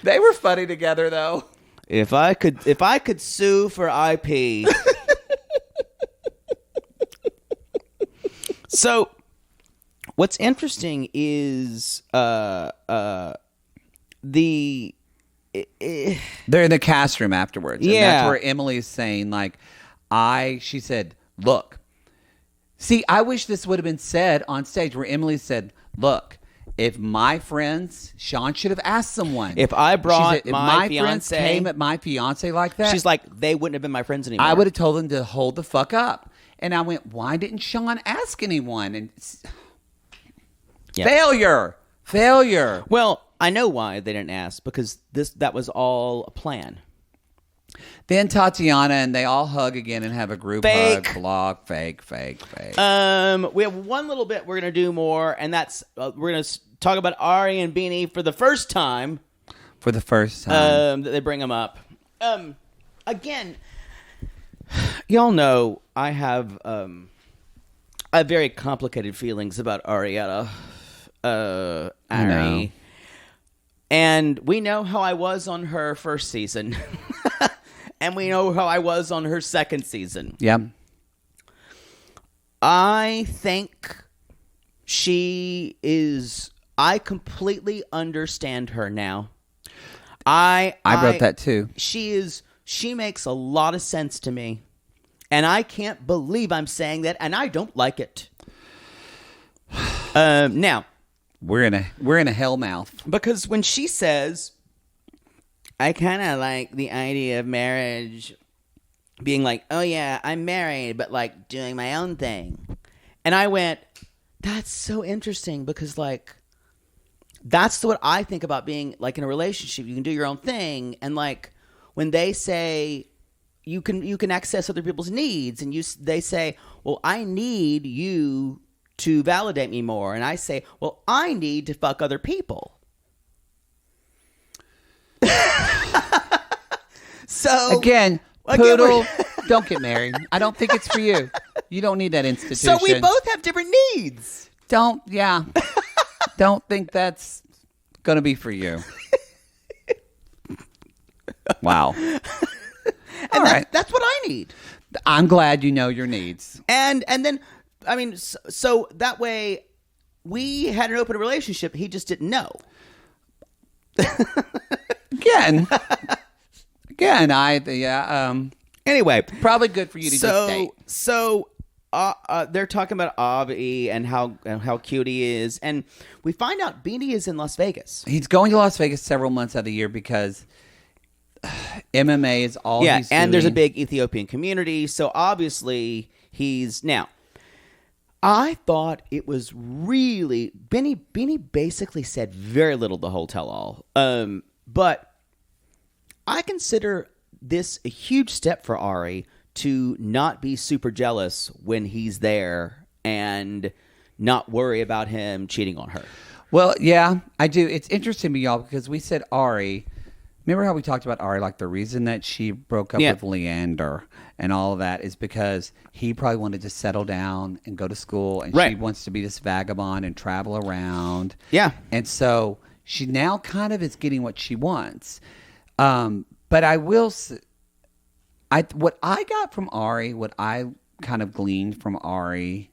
[SPEAKER 2] They were funny together, though.
[SPEAKER 1] If I could sue for IP. So, what's interesting is they're
[SPEAKER 2] in the cast room afterwards.
[SPEAKER 1] Yeah.
[SPEAKER 2] And that's where Emily's saying, she said, look, see, I wish this would have been said on stage where Emily said, look, if my friends, Sean should have asked someone.
[SPEAKER 1] If I brought
[SPEAKER 2] if
[SPEAKER 1] my
[SPEAKER 2] friends
[SPEAKER 1] fiancé,
[SPEAKER 2] came at my fiance like that,
[SPEAKER 1] she's like, they wouldn't have been my friends anymore.
[SPEAKER 2] I would have told them to hold the fuck up. And I went, why didn't Sean ask anyone? And failure.
[SPEAKER 1] Well, I know why they didn't ask, because that was all a plan.
[SPEAKER 2] Then Tatiana and they all hug again and have a group
[SPEAKER 1] Fake.
[SPEAKER 2] hug. Blog, fake.
[SPEAKER 1] We have one little bit we're gonna do more, and that's we're gonna talk about Ari and Bini for the first time. That they bring them up. Again, y'all know I have very complicated feelings about Arietta. Ari. And we know how I was on her first season. And we know how I was on her second season.
[SPEAKER 2] Yeah.
[SPEAKER 1] I think I completely understand her now. I
[SPEAKER 2] wrote that too.
[SPEAKER 1] She makes a lot of sense to me. And I can't believe I'm saying that, and I don't like it. Now,
[SPEAKER 2] we're in a hellmouth.
[SPEAKER 1] Because when she says, I kind of like the idea of marriage being like, oh yeah, I'm married, but like doing my own thing. And I went, that's so interesting, because like, that's what I think about being like in a relationship. You can do your own thing. And like when they say you can access other people's needs, and they say, well, I need you to validate me more. And I say, well, I need to fuck other people. So
[SPEAKER 2] again, Poodle, don't get married. I don't think it's for you. You don't need that institution.
[SPEAKER 1] So we both have different needs.
[SPEAKER 2] Don't think that's going to be for you. Wow.
[SPEAKER 1] All right. That's what I need.
[SPEAKER 2] I'm glad you know your needs.
[SPEAKER 1] And then, I mean, so that way we had an open relationship. He just didn't know.
[SPEAKER 2] Again,
[SPEAKER 1] anyway,
[SPEAKER 2] probably good for you to just date.
[SPEAKER 1] So they're talking about Avi and how cute he is, and we find out Bini is in Las Vegas.
[SPEAKER 2] He's going to Las Vegas several months out of the year because MMA is all he's doing.
[SPEAKER 1] And there's a big Ethiopian community, so obviously he's now. I thought it was really Bini basically said very little the whole tell-all, but I consider this a huge step for Ari to not be super jealous when he's there and not worry about him cheating on her.
[SPEAKER 2] Well, yeah, I do. It's interesting to me, y'all, because we said Ari. Remember how we talked about Ari? Like the reason that she broke up with Leander and all of that is because he probably wanted to settle down and go to school, and she wants to be this vagabond and travel around.
[SPEAKER 1] Yeah.
[SPEAKER 2] And so she now kind of is getting what she wants. But I will say, what I got from Ari, what I kind of gleaned from Ari,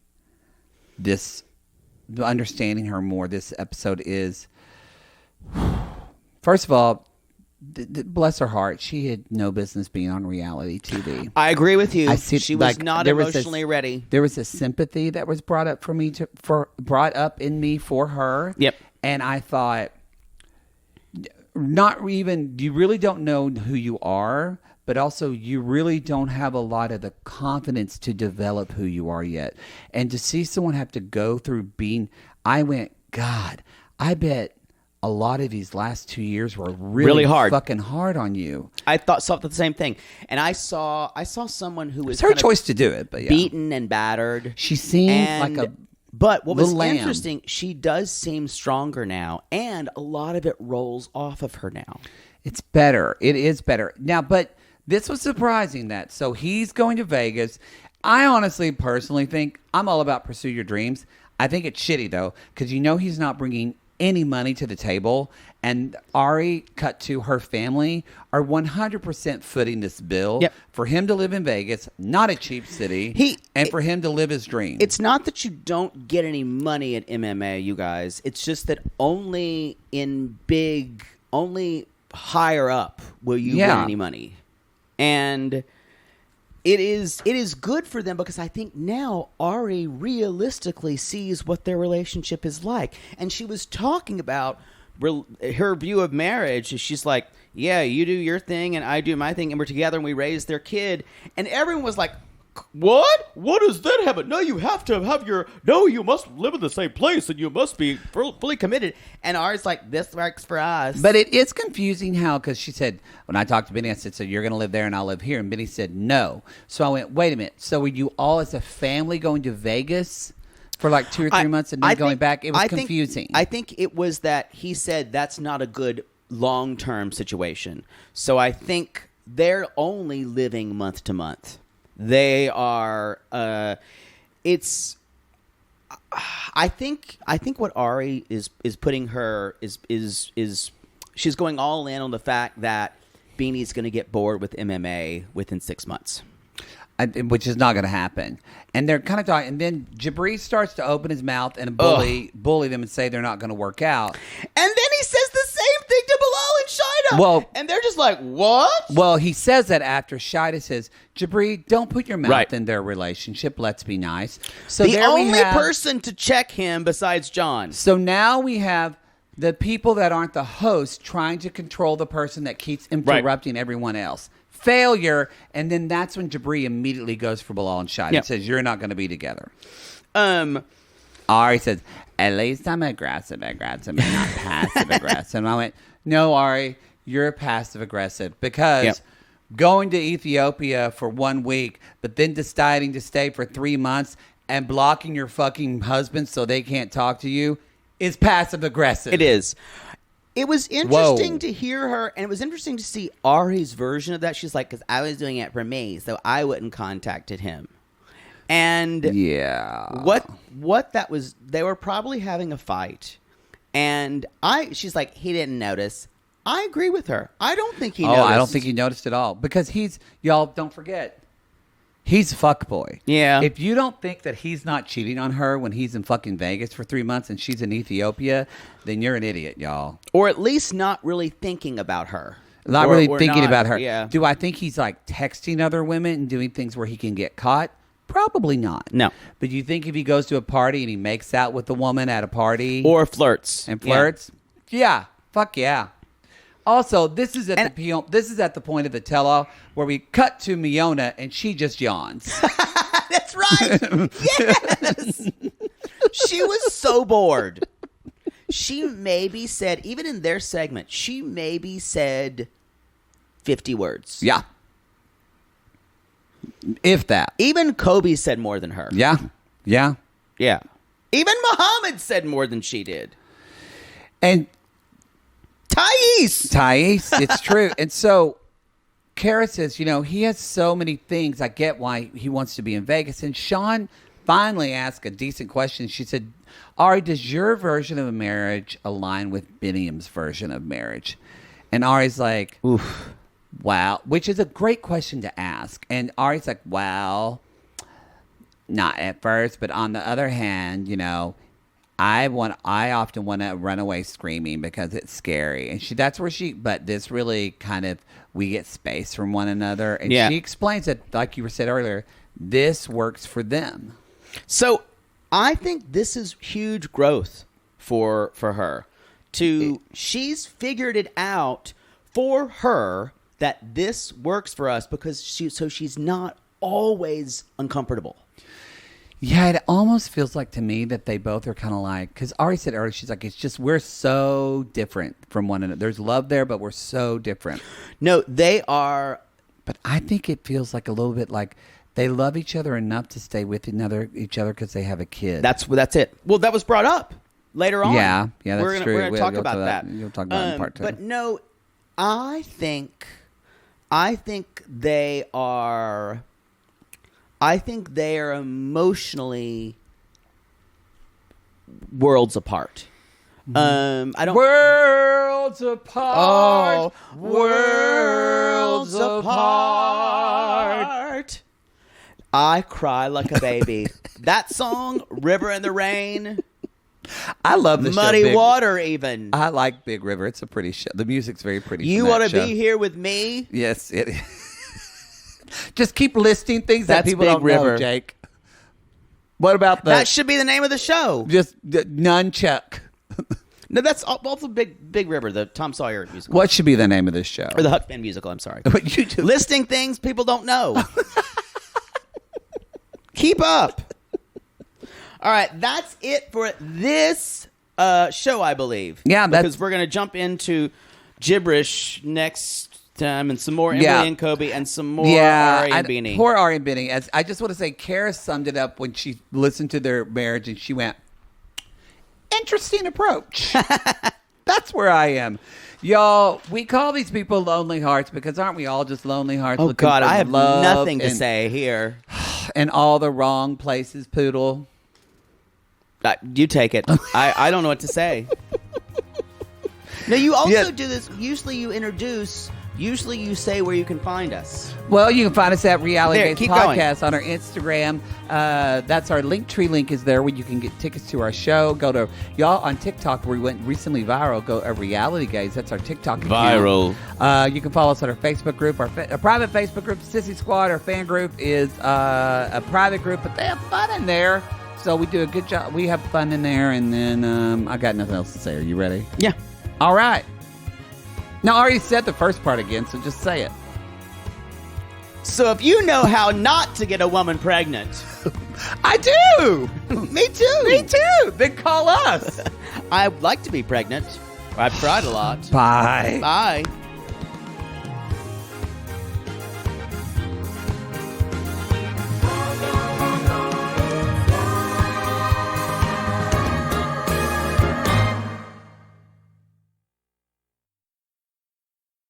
[SPEAKER 2] understanding her more this episode is, first of all, bless her heart, she had no business being on reality TV.
[SPEAKER 1] I agree with you. She was not emotionally ready.
[SPEAKER 2] There was a sympathy that was brought up in me for her.
[SPEAKER 1] Yep.
[SPEAKER 2] And I thought, you really don't know who you are, but also you really don't have a lot of the confidence to develop who you are yet. And to see someone have to go through I went, God, I bet a lot of these last 2 years were really hard, fucking hard on you.
[SPEAKER 1] I thought the same thing, and I saw someone who was
[SPEAKER 2] it's her choice to do it, but yeah,
[SPEAKER 1] beaten and battered.
[SPEAKER 2] She seemed like a
[SPEAKER 1] But what was
[SPEAKER 2] lamb.
[SPEAKER 1] interesting, she does seem stronger now, and a lot of it rolls off of her now.
[SPEAKER 2] It's better. It is better now, but This was surprising that. So he's going to Vegas. I honestly, personally think I'm all about pursue your dreams. I think it's shitty, though, because he's not bringing any money to the table. And Ari, cut to her family, are 100% footing this bill for him to live in Vegas, not a cheap city, and for him to live his dream.
[SPEAKER 1] It's not that you don't get any money at MMA, you guys. It's just that only higher up will you win any money. And it is good for them because I think now Ari realistically sees what their relationship is like. And she was talking about her view of marriage. She's like, yeah, you do your thing and I do my thing and we're together and we raise their kid. And everyone was like, what? What does that happen? No, you have to have you must live in the same place and you must be fully committed. And Ari's like, this works for us.
[SPEAKER 2] But it is confusing how, because she said, when I talked to Bini, I said, so you're going to live there and I'll live here. And Bini said, no. So I went, wait a minute. So were you all as a family going to Vegas for like 2 or 3 months and then going back? It was confusing.
[SPEAKER 1] I think it was that he said that's not a good long-term situation. So I think they're only living month to month. They are. I think what Ari is putting her is she's going all in on the fact that Bini's going to get bored with MMA within 6 months.
[SPEAKER 2] Which is not going to happen. And they're kind of talking. And then Jibri starts to open his mouth and bully them and say they're not going to work out.
[SPEAKER 1] And then he says the same thing to Bilal and Shida.
[SPEAKER 2] Well,
[SPEAKER 1] and they're just like, what?
[SPEAKER 2] Well, he says that after Shida says, Jibri, don't put your mouth in their relationship. Let's be nice. So
[SPEAKER 1] the only person to check him besides John.
[SPEAKER 2] So now we have the people that aren't the host trying to control the person that keeps interrupting everyone else. Failure, and then that's when Jibri immediately goes for Bilal and Shida and says, you're not going to be together. Ari says, at least I'm aggressive and not passive aggressive. And I went, no, Ari, you're passive aggressive because going to Ethiopia for 1 week, but then deciding to stay for 3 months and blocking your fucking husband so they can't talk to you is passive aggressive.
[SPEAKER 1] It is. It was interesting to hear her, and it was interesting to see Ari's version of that. She's like, because I was doing it for me, so I wouldn't contacted him. And what that was, they were probably having a fight. And she's like, he didn't notice. I agree with her. I don't think he noticed.
[SPEAKER 2] I don't think he noticed at all. Because y'all don't forget, he's a fuckboy.
[SPEAKER 1] Yeah.
[SPEAKER 2] If you don't think that he's not cheating on her when he's in fucking Vegas for 3 months and she's in Ethiopia, then you're an idiot, y'all.
[SPEAKER 1] Or at least not really thinking about her.
[SPEAKER 2] Not really thinking about her.
[SPEAKER 1] Yeah.
[SPEAKER 2] Do I think he's like texting other women and doing things where he can get caught? Probably not.
[SPEAKER 1] No.
[SPEAKER 2] But you think if he goes to a party and he makes out with a woman at a party?
[SPEAKER 1] Or flirts.
[SPEAKER 2] And flirts? Yeah. Fuck yeah. Also, this is at the point of the tell-all where we cut to Miona and she just yawns.
[SPEAKER 1] That's right. Yes. She was so bored. She maybe said, even in their segment, she maybe said 50 words.
[SPEAKER 2] Yeah. If that.
[SPEAKER 1] Even Kobe said more than her.
[SPEAKER 2] Yeah. Yeah.
[SPEAKER 1] Yeah. Even Mohamed said more than she did.
[SPEAKER 2] And
[SPEAKER 1] Thais,
[SPEAKER 2] it's true. And so Kara says, he has so many things. I get why he wants to be in Vegas. And Sean finally asked a decent question. She said, Ari, does your version of a marriage align with Biniam's version of marriage? And Ari's like, oof, wow, which is a great question to ask. And Ari's like, well, not at first, but on the other hand, I often want to run away screaming because it's scary. And but this really kind of, we get space from one another. And she explains that, like you said earlier, this works for them.
[SPEAKER 1] So I think this is huge growth for her. She's figured it out for her that this works for us because she's not always uncomfortable.
[SPEAKER 2] Yeah, it almost feels like to me that they both are kind of like, because Ari said earlier, she's like, it's just, we're so different from one another. There's love there, but we're so different.
[SPEAKER 1] No, they are.
[SPEAKER 2] But I think it feels like a little bit like they love each other enough to stay with each other because they have a kid.
[SPEAKER 1] That's it. Well, that was brought up later on.
[SPEAKER 2] Yeah, that's true.
[SPEAKER 1] We're going to talk about that.
[SPEAKER 2] You'll talk about it in part 2.
[SPEAKER 1] But no, I think I think they are emotionally worlds apart. I don't.
[SPEAKER 2] Worlds apart.
[SPEAKER 1] Oh, worlds apart. I cry like a baby. That song, River in the Rain.
[SPEAKER 2] I love the
[SPEAKER 1] Muddy
[SPEAKER 2] show,
[SPEAKER 1] Water, even.
[SPEAKER 2] I like Big River. It's a pretty show. The music's very pretty.
[SPEAKER 1] You want to be here with me?
[SPEAKER 2] Yes, it is. Just keep listing things that
[SPEAKER 1] That's
[SPEAKER 2] people
[SPEAKER 1] Big
[SPEAKER 2] don't
[SPEAKER 1] River.
[SPEAKER 2] know, Jake. What about
[SPEAKER 1] That should be the name of the show.
[SPEAKER 2] just nunchuck?
[SPEAKER 1] No, that's also Big River, the Tom Sawyer musical.
[SPEAKER 2] What should be the name of this show?
[SPEAKER 1] Or the Huck Finn musical, I'm sorry.
[SPEAKER 2] What you do?
[SPEAKER 1] Listing things people don't know. Keep up. All right, that's it for this show, I believe.
[SPEAKER 2] Yeah,
[SPEAKER 1] because we're going to jump into gibberish next time and some more Emily and Kobe and some more Ari and Bini.
[SPEAKER 2] Poor Ari and Bini. I just want to say, Kara summed it up when she listened to their marriage and she went, interesting approach. That's where I am. Y'all, we call these people lonely hearts because aren't we all just lonely hearts?
[SPEAKER 1] Oh,
[SPEAKER 2] looking
[SPEAKER 1] God,
[SPEAKER 2] for
[SPEAKER 1] I have
[SPEAKER 2] love
[SPEAKER 1] nothing to say here.
[SPEAKER 2] And all the wrong places, Poodle.
[SPEAKER 1] You take it. I don't know what to say. No, you also do this. Usually you introduce. Usually you say where you can find us.
[SPEAKER 2] Well, you can find us at Reality
[SPEAKER 1] There,
[SPEAKER 2] Gaze
[SPEAKER 1] keep
[SPEAKER 2] Podcast on our Instagram. That's our Linktree link is there where you can get tickets to our show. Go to, y'all, on TikTok where we went recently viral, go to Reality Gaze. That's our TikTok account.
[SPEAKER 1] Viral.
[SPEAKER 2] You can follow us on our Facebook group, our private Facebook group, Sissy Squad. Our fan group is a private group, but they have fun in there. So we do a good job. We have fun in there. And then I got nothing else to say. Are you ready?
[SPEAKER 1] Yeah.
[SPEAKER 2] All right. Now, I already said the first part again, so just say it.
[SPEAKER 1] So if you know how not to get a woman pregnant.
[SPEAKER 2] I do!
[SPEAKER 1] Me too.
[SPEAKER 2] Me too! Then call us.
[SPEAKER 1] I'd like to be pregnant. I've tried a lot.
[SPEAKER 2] Bye.
[SPEAKER 1] Bye.